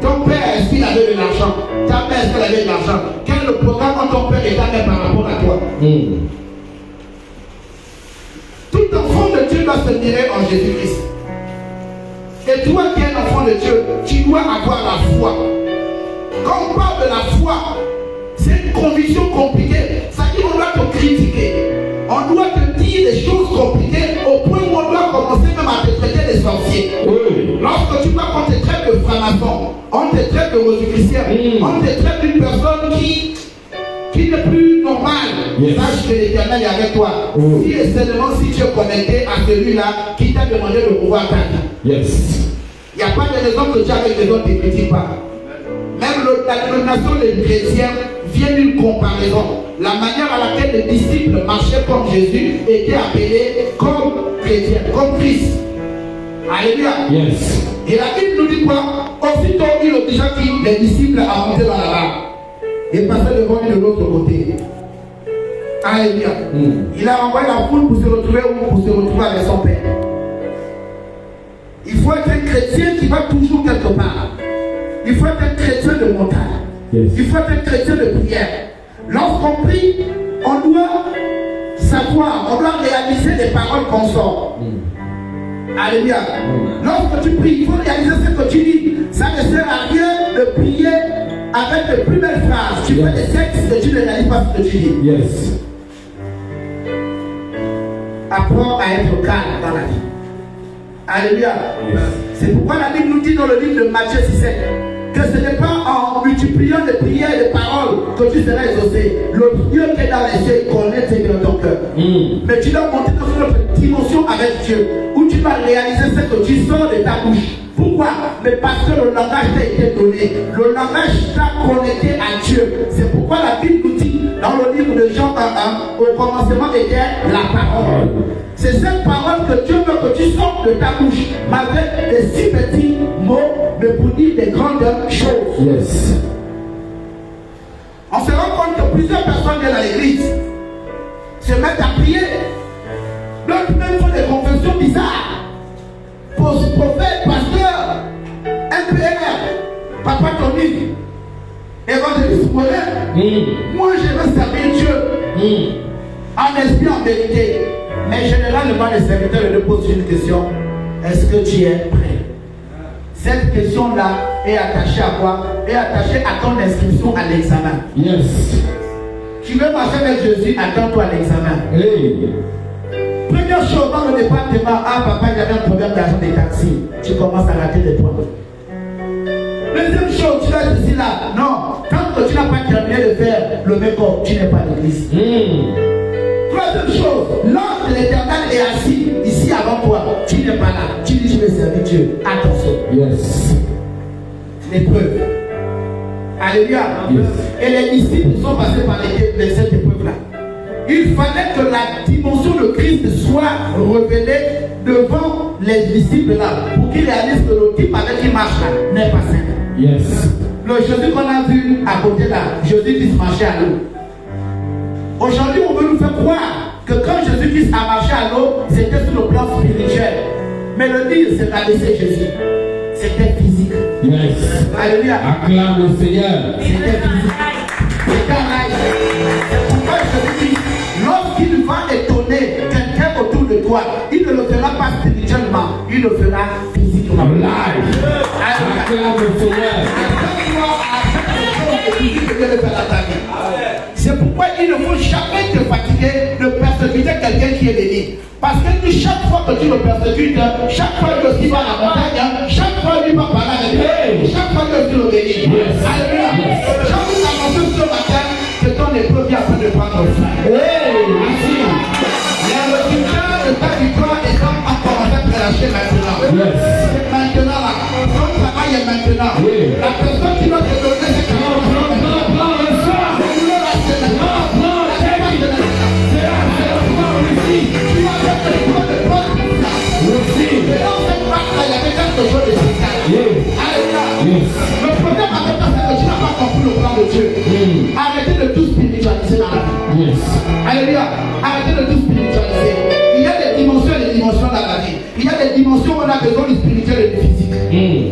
ton père, est-ce qu'il avait de l'argent? Ta mère, est-ce qu'elle avait de l'argent? Quel est le programme quand ton père et ta mère par rapport à toi? Tout enfant de Dieu doit se mirer en Jésus-Christ. Et toi qui es un enfant de Dieu, tu dois avoir la foi. Quand on parle de la foi, c'est une conviction compliquée. Ça dit qu'on doit te critiquer. On doit te dire des choses compliquées au point où on doit commencer même à te traiter des sorciers. Lorsque tu vois qu'on te traite de franc-maçon, on te traite de rosicrucière, on te traite d'une personne qui n'est plus normale. Sache que l'Éternel est avec toi. Si et seulement si tu es connecté à celui-là qui t'a demandé de pouvoir t'aider. Yes. Il n'y a pas de raison que Dieu avec les autres ne critique pas. Même la dénomination des chrétiens vient d'une comparaison. La manière à laquelle les disciples marchaient comme Jésus étaient appelés comme chrétiens, comme Christ. Alléluia. Yes. Et la Bible nous dit quoi? Aussitôt il obligea les disciples à monter dans la barque et passer devant lui de l'autre côté. Alléluia. Il a envoyé la foule pour se retrouver où? Pour se retrouver avec son Père. Il faut être un chrétien qui va toujours quelque part. Il faut être un chrétien de montagne. Yes. Il faut être un chrétien de prière. Lorsqu'on prie, on doit savoir, on doit réaliser les paroles qu'on sort. Alléluia. Lorsque tu pries, il faut réaliser ce que tu dis. Ça ne sert à rien de prier avec les plus belles phrases. Tu fais des textes et tu ne réalises pas ce que tu dis. Yes. Apprends à être calme dans la vie. Alléluia. Yes. C'est pourquoi la Bible nous dit dans le livre de Matthieu 6 que ce n'est pas en multipliant les prières et les paroles que tu seras exaucé. Le Dieu qui est dans les cieux, il connaît tes dans ton cœur. Mais tu dois monter dans une autre dimension avec Dieu, où tu vas réaliser ce que tu sors de ta bouche. Pourquoi? Mais parce que le langage t'a été donné. Le langage t'a connecté à Dieu. C'est pourquoi la Bible nous dit dans le livre de Jean 1:1, au commencement était la parole. C'est cette parole que Dieu veut que tu sortes de ta bouche, malgré des si petits mots, mais pour dire des grandes choses. Yes. On se rend compte que plusieurs personnes viennent à l'église, se mettent à prier, d'autres même font des confessions bizarres. Prophète, pasteur, MPR, Papa Tony, évangéliste moderne. Moi je veux servir Dieu en esprit, en vérité. Mais généralement les serviteurs leur posent une question. Est-ce que tu es prêt? Cette question-là est attachée à quoi? Est attachée à ton inscription à l'examen. Yes. Tu veux marcher avec Jésus, attends-toi à l'examen. Hey. Première chose, dans le département, ah papa, il y avait un problème d'argent des taxis. Tu commences à rater des points. Deuxième chose, tu vas ici là. Non, tant que tu n'as pas terminé de faire le make-up, tu n'es pas à l'église. Troisième chose, l'ange de l'Éternel est assis ici avant toi. Tu n'es pas là. Tu dis, je vais servir Dieu. Attention. Yes. L'épreuve. Alléluia. Yes. Et les disciples sont passés par cette épreuve-là. Il fallait que la dimension de Christ soit révélée devant les disciples là, pour qu'ils réalisent que le type avec qui marche là n'est pas saint. Yes. Le Jésus qu'on a vu à côté là, Jésus-Christ marchait à l'eau. Aujourd'hui, on veut nous faire croire que quand Jésus-Christ a marché à l'eau, c'était sur le plan spirituel. Mais le dire, c'est rabaisser Jésus. C'était physique. Yes. Alléluia. Acclame le Seigneur. C'était physique. C'était un live. C'est pourquoi Jésus-Christ, lorsqu'il va étonner quelqu'un autour de toi, il ne le fera pas spirituellement, il le fera physiquement. Live. Acclame le Seigneur. C'est pourquoi pourquoi il ne faut jamais te fatiguer de persécuter quelqu'un qui est béni. Parce que chaque fois que tu le persécutes, chaque fois que tu vas à la montagne, chaque fois que tu vas parler avec lui, chaque fois que tu le bénis. Alléluia. Je vous annonce ce matin que ton épreuve est en train de prendre fin. Merci. Les résultats de ta victoire est encore en train de relâcher maintenant. C'est maintenant là. Ton travail est maintenant. La personne qui doit te donner cette le problème avec toi, c'est que tu n'as pas compris le plan de Dieu. Arrêtez de tout spiritualiser dans la vie. Alléluia. Arrêtez de tout spiritualiser. Il y a des dimensions et des dimensions dans la vie. Il y a des dimensions où on a besoin du spirituel et du physique.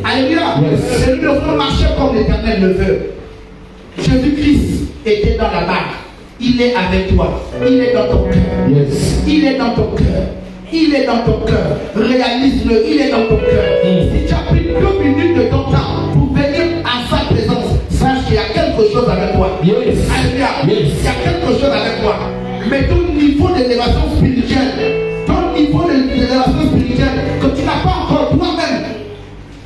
Alléluia. Et nous devons marcher comme l'Éternel le veut. Jésus-Christ était dans la barque. Il est avec toi. Il est dans ton cœur. Il est dans ton cœur. Il est dans ton cœur. Réalise-le. Il est dans ton cœur. Si tu as pris 2 minutes de ton temps pour venir à sa présence, sache qu'il y a quelque chose avec toi. Alléluia. Il y a quelque chose avec toi. Mais ton niveau d'élévation spirituelle, que tu n'as pas encore toi-même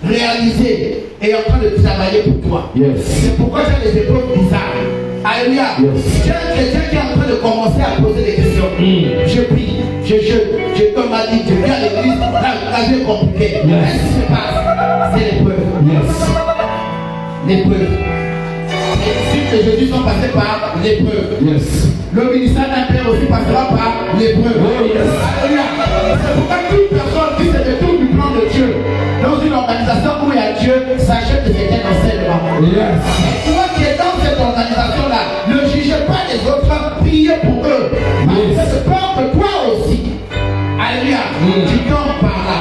réalisé, est en train de travailler pour toi. C'est pourquoi tu as des épreuves bizarres. Alléluia. Tu es un chrétien qui est en train de commencer à poser des questions. Je prie, je jeûne, je donne ma vie, je viens à l'église, la vie est compliquée. Qu'est-ce qui se passe? C'est l'épreuve. L'épreuve. Les disciples de Jésus sont passés par l'épreuve. Le ministère d'un père aussi passera par l'épreuve. Alléluia. C'est pourquoi toute personne qui se détourne du plan de Dieu dans une organisation où il y a Dieu, sachez que c'est un enseignement. Et toi qui es dans cette organisation-là, ne jugez pas les autres, priez pour eux. Parce que c'est peur que toi aussi. Alléluia. Tu tombes par là.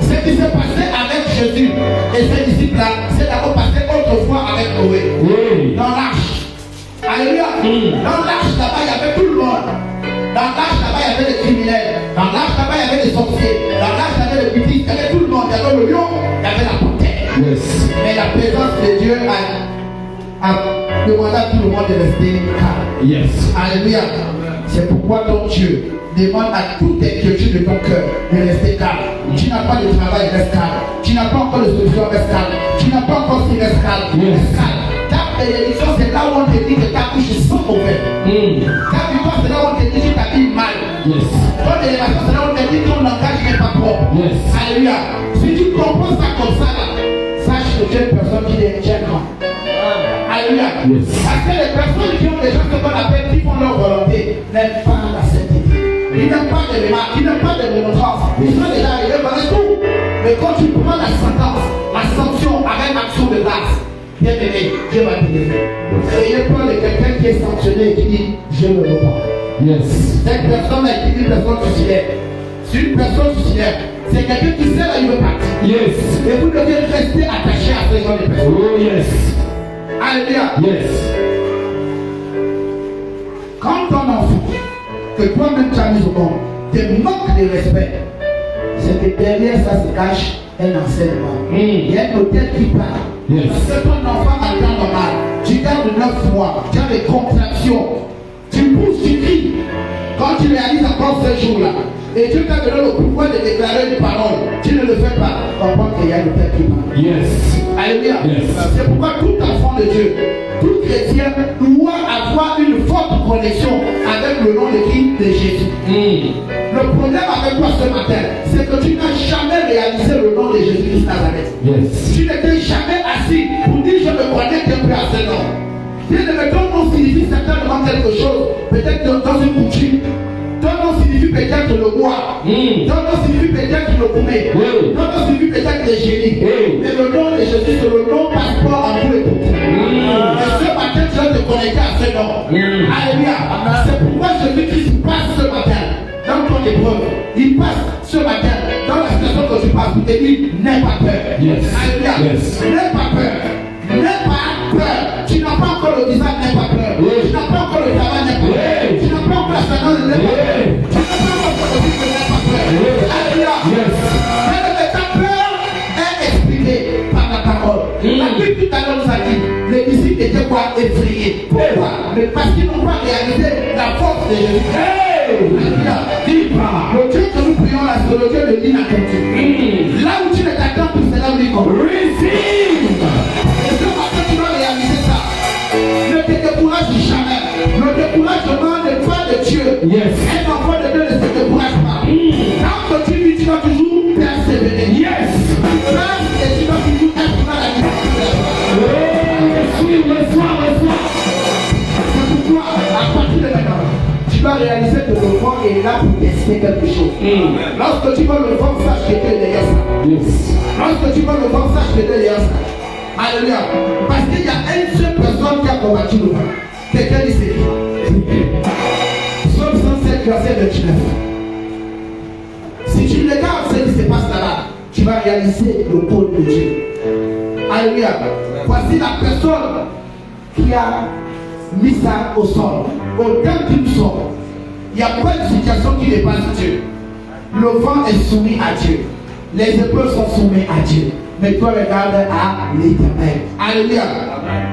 Ce qui s'est passé avec Jésus et ses disciples-là, c'est d'abord passé autrefois avec Noé. Dans l'arche. Alléluia. Dans l'arche, là-bas, il y avait tout le monde. Dans l'arche, là-bas, il y avait des criminels. Dans l'arche, là-bas, il y avait des sorciers. Dans l'arche, il y avait des petits, il y avait tout le monde. Il y avait le lion, il y avait la panthère. Mais la présence de Dieu a demandé à tout le monde de rester calme. Alléluia. C'est pourquoi ton Dieu demande à toute inquiétude de ton cœur de rester calme. Tu n'as pas de travail, reste calme. Tu n'as pas encore de solution, reste calme. Tu n'as pas encore si, reste calme. Reste calme. Ta bénédiction, c'est là où on te dit que ta couche est sans mauvais. Ta victoire, c'est là où on te dit que ta vie mal. Ton élévation, c'est là où on te dit que ton langage n'est pas propre. Alléluia. Si tu comprends ça comme ça, là, sache que tu es une personne qui est grand. Alléluia. Parce que les personnes qui ont déjà ce qu'on appelle, qui font leur volonté, n'aiment pas la sainteté. Ils n'aiment pas de remarques, ils n'aiment pas de remontrances. Ils sont déjà arrivés par tout. Mais quand tu prends la sentence, la sanction avec action de grâce, bien aimé, Dieu va te délivrer. Ayez peur de quelqu'un qui est sanctionné et qui dit je ne veux pas. Cette personne est une personne suicidaire. C'est une personne suicidaire. C'est quelqu'un qui sait là il veut partir. Et vous devez rester attaché à ce genre de personnes. Alléluia. Quand ton enfant, que toi-même tu as mis au monde, te manque de respect, c'est que derrière ça se cache un enseignement. Il y a un hôtel qui parle. Parce que ton enfant a le temps normal. Tu gardes 9 mois, tu as des contractions, tu pousses, tu cries. Quand tu réalises encore ce jour-là, et Dieu t'a donné le pouvoir de déclarer une parole, tu ne le fais pas, comprends qu'il y a le Père qui parle. Alléluia. C'est pourquoi tout enfant de Dieu, tout chrétien doit avoir une forte connexion avec le nom de qui? De Jésus. Le problème avec toi ce matin, c'est que tu n'as jamais réalisé le nom de Jésus-Christ Nazareth. Tu n'étais jamais assis pour dire je me connecte un peu à ce nom. Bien aimé, ton nom signifie certainement quelque chose, peut-être dans une coutume. Ton nom signifie peut-être le bois. Ton nom signifie peut-être le gourmet. Ton nom signifie peut-être le génie. Mais le nom de Jésus, c'est le nom passeport en tout et pour tout. Et ce matin, tu vas te connecter à ce nom. Alléluia. C'est pourquoi Jésus-Christ passe ce matin dans ton épreuve. Il passe ce matin dans la situation que tu passes. Il te dit, n'aie pas peur. Alléluia. N'aie pas peur. N'aie pas peur. Tu n'as pas encore le visage, n'aie pas peur. Tu n'as pas encore le travail, n'aie pas peur. Tu n'as pas encore la sagesse, n'aie pas peur. Tu n'as pas encore le visage, n'aie pas peur. Alléluia. Mais ta peur est expliquée par la parole. La Bible tout à l'heure nous a dit, les disciples étaient été quoi? Effrayés. Pourquoi? Mais parce qu'ils n'ont pas réalisé la force de Jésus. Le Dieu que nous prions là, c'est le Dieu de l'inattendu. Là où tu ne t'attends plus, c'est là où il commence. Et ce matin, tu dois réaliser ça. Ne te décourage jamais. Le découragement n'est pas de Dieu. Un enfant de Dieu ne se décourage pas. Tant que tu vis, tu vas toujours persévérer. Et tu vas toujours être dans la vie. C'est pourquoi, à partir de maintenant, tu vas réaliser que le vent est là pour tester quelque chose. Lorsque tu vois le vent, sache que tu es derrière ça. Lorsque tu vois le vent, sache que tu es derrière ça. Alléluia. Parce qu'il y a une seule personne qui a combattu le vent. Quelqu'un dit c'est qui? Psaume 107, verset 29. Si tu regardes ce qui se passe là-bas, tu vas réaliser le pôle de Dieu. Alléluia. Voici la personne qui a mis ça au sol. Au temps qu'il sort, il n'y a pas de situation qui dépasse Dieu. Le vent est soumis à Dieu. Les épreuves sont soumises à Dieu. Mais toi, regarde à l'Éternel. Alléluia.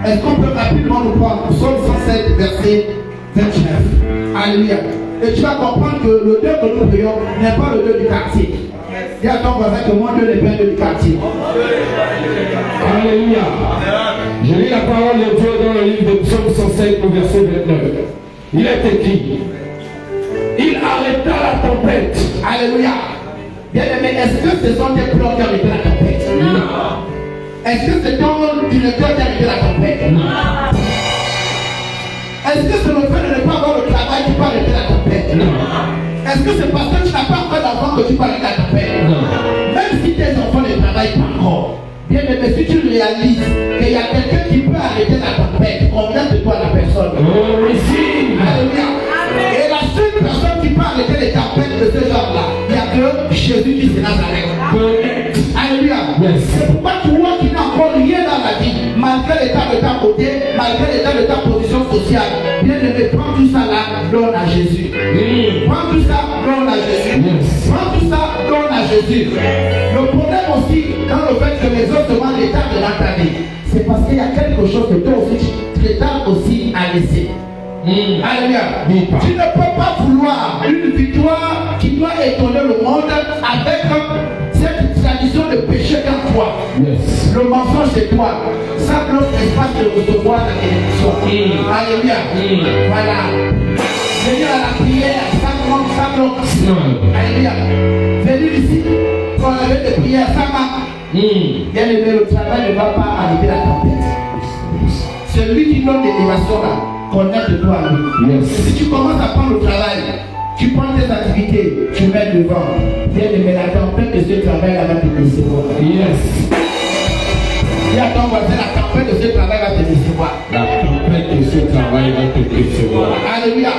Est-ce qu'on peut rapidement nous prendre Psaume 107, verset 29. Alléluia. Et tu vas comprendre que le Dieu que nous prions n'est pas le Dieu du quartier. Dis à ton voisin que mon Dieu n'est pas le Dieu du quartier. Alléluia. Je lis la parole de Dieu dans le livre de Psaume 107 au verset 29. Il est écrit: il arrêta la tempête. Alléluia. Bien aimé, est-ce que ce sont des pleurs qui ont arrêté la tempête? Non. Est-ce que c'est ton une cœur qui a arrêté la tempête? Non. Est-ce que c'est le fait de ne pas avoir le travail qui peut arrêter la tempête? Non. Est-ce que c'est parce que tu n'as pas encore d'enfant que tu peux arrêter la tempête? Non. Même si tes enfants ne travaillent pas encore, bien aimé, si tu réalises qu'il y a quelqu'un qui peut arrêter la tempête, combien de toi la personne? Oh, ici. Alléluia. Et la seule personne qui peut arrêter les tempêtes de ce genre-là, il n'y a que Jésus-Christ de Nazareth. Alléluia. C'est pourquoi toi qui n'as encore rien dans la vie, malgré l'état de ta côté, malgré l'état de ta position sociale, bien aimé, prends tout ça là, donne à Jésus. Prends tout ça, donne à Jésus. Prends tout ça, donne à Jésus. Le problème aussi, dans le fait que les autres demandent l'état de ta vie, c'est parce qu'il y a quelque chose que toi aussi, tu t'as aussi à laisser. Alléluia. Tu ne peux pas vouloir une victoire qui doit étonner le monde avec cette tradition de péché en toi. Le mensonge c'est toi. Ça bloque l'espace de recevoir la bénédiction. Alléluia. Voilà. Venir à la prière, ça bloque. Alléluia. Venir ici, pour enlever des prières, ça marche. Bien aimé, le travail ne va pas arriver à la tempête. Celui qui donne l'élévation là, connecte-toi à lui. Si tu commences à prendre le travail, tu prends tes activités, tu mets devant. Bien aimé, la tempête de ce travail là va te décevoir. Dis à ton voisin, la tempête de ce travail va te décevoir. La tempête de ce travail va te décevoir. Alléluia.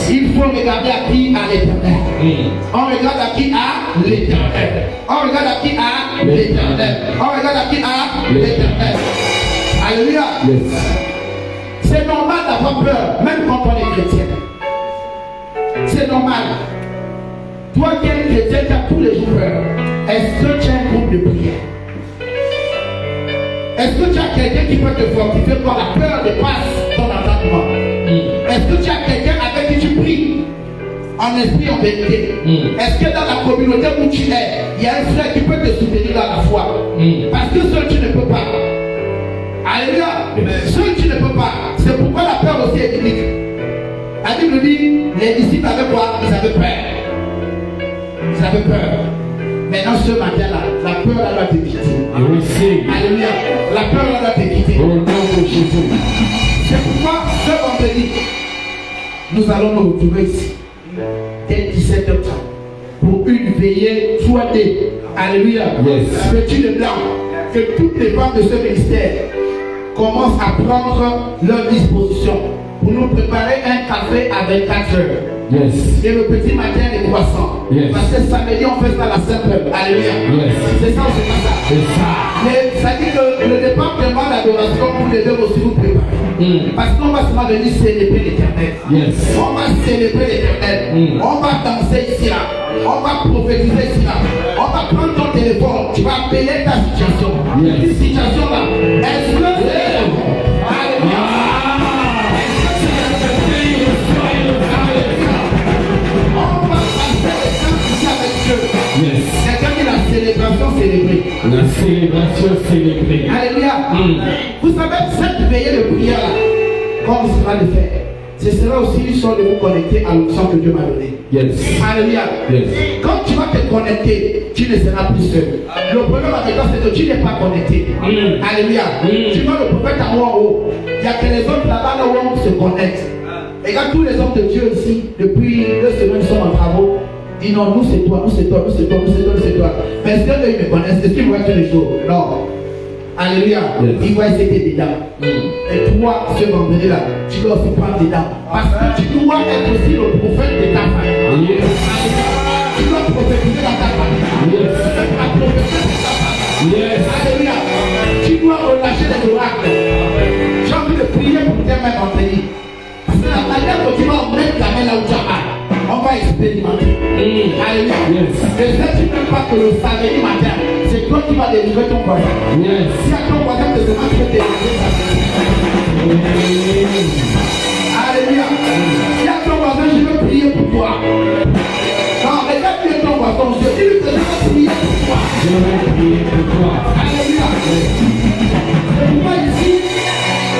Il faut regarder à qui? À l'Éternel. On regarde à qui? À l'Éternel. On regarde à qui? À l'Éternel. On regarde à qui? À l'Éternel. Alléluia. C'est normal d'avoir peur, même quand on est chrétien. C'est normal. Toi qui es chrétien, tu as tous les jours peur. Est-ce que tu as un groupe de prière? Est-ce que tu as quelqu'un qui peut te fortifier quand la peur dépasse ton entendement? Est-ce que tu as quelqu'un avec qui tu pries en esprit, en vérité? Est-ce que dans la communauté où tu es, il y a un frère qui peut te soutenir dans la foi? Parce que seul tu ne peux pas. Alléluia. Seul tu ne peux pas. C'est pourquoi la peur aussi est unique. La Bible dit, les disciples avaient quoi? Ils avaient peur. Ils avaient peur. Maintenant ce matin-là, la peur là doit te quitter. Alléluia. La peur là doit te quitter. Au nom de Jésus. C'est pourquoi ce vendredi, nous allons nous retrouver ici dès 17h30 pour une veillée soignée. Alléluia. Vêtue de blanc. Que toutes les femmes de ce ministère commencent à prendre leur disposition pour nous préparer un café à 24 heures. Et le petit matin, les croissants. Parce que samedi, on fait ça à la simple. Alléluia. C'est ça ou c'est pas ça? C'est ça. Mais ça dit que le département d'adoration, vous devez aussi vous préparer. Parce qu'on va seulement venir célébrer l'Éternel. On va célébrer l'Éternel. On va danser ici là. On va prophétiser ici là. On va prendre ton téléphone. Tu vas appeler ta situation. Cette situation là. Est-ce que c'est... Alléluia. célébrée. La célébration célébrée. Alléluia. Vous savez, cette veillée de prière là, quand on sera le faire, ce sera aussi une sorte de vous connecter à l'onction que Dieu m'a donnée. Yes. Alléluia. Yes. Quand tu vas te connecter, tu ne seras plus seul. Le problème avec toi, c'est que tu n'es pas connecté. Alléluia. Tu vois le prophète en haut. Il n'y a que les autres là-bas où on se connecte. Et quand tous les hommes de Dieu ici, depuis 2 semaines, sont en travaux, disent non, nous c'est toi, nous c'est toi, nous c'est toi, nous c'est toi, nous c'est toi. Mais est-ce qu'eux ils me connaissent? Est-ce qu'ils me voient tous les jours? Non. Alléluia. Ils voient que c'était dedans. Et toi, ce vendredi là, tu dois aussi prendre dedans. Parce que tu dois être aussi le prophète de ta famille. Tu dois prophétiser dans ta famille. Tu dois prophétiser dans ta famille. Alléluia. Tu dois relâcher les oracles. J'ai envie de prier pour tes mains vendredi. Parce que la manière dont tu vas mettre ta main là où tu as mal, on va expérimenter. Alléluia. Et si tu ne veux pas que le samedi matin, c'est toi qui vas délivrer ton voisin. Si à ton voisin te demande de délivrer ta main. Alléluia. Si à ton voisin, je veux prier pour toi. Non, regarde bien ton voisin. Je dis que je veux prier pour toi. Je vais prier pour toi. Alléluia. C'est pourquoi ici,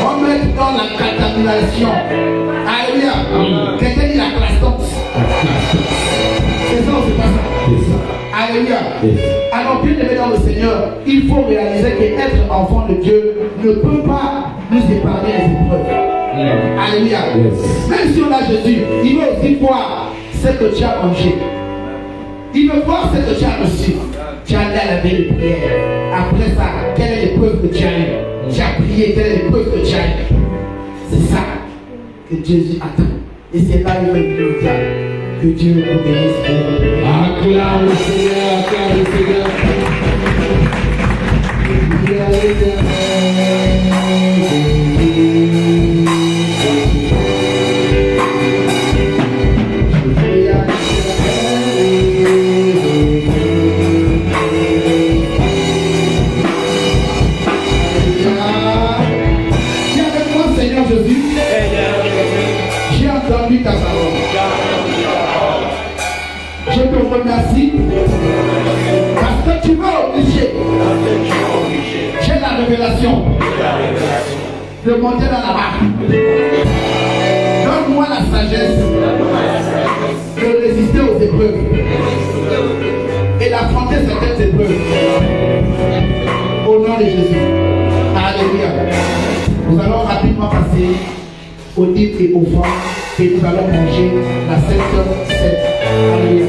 on met dans la contamination. Alléluia. Quelqu'un dit la clastance. C'est ça ou c'est pas ça? C'est ça. Alléluia. Alors, bien aimé dans le Seigneur, il faut réaliser qu'être enfant de Dieu ne peut pas nous épargner les épreuves. Alléluia. Même si on a Jésus, il veut aussi voir ce que tu as mangé. Il veut voir ce que tu as reçu. Tu as allé à la veille de prière. Après ça, quelle est l'épreuve que tu as eue? Tu as prié, quelle est l'épreuve que tu as eue? C'est ça que Jésus attend. Et c'est là où il veut nous dire que Dieu vous bénisse. Acclame le Seigneur, acclame le Seigneur. Ta parole. Je te remercie parce que tu m'as obligé. J'ai la révélation de monter dans la barque. Donne-moi la sagesse de résister aux épreuves et d'affronter certaines épreuves. Au nom de Jésus. Alléluia. Nous allons rapidement passer au dîme et au vent. Et nous allons manger la 7h7. Alléluia.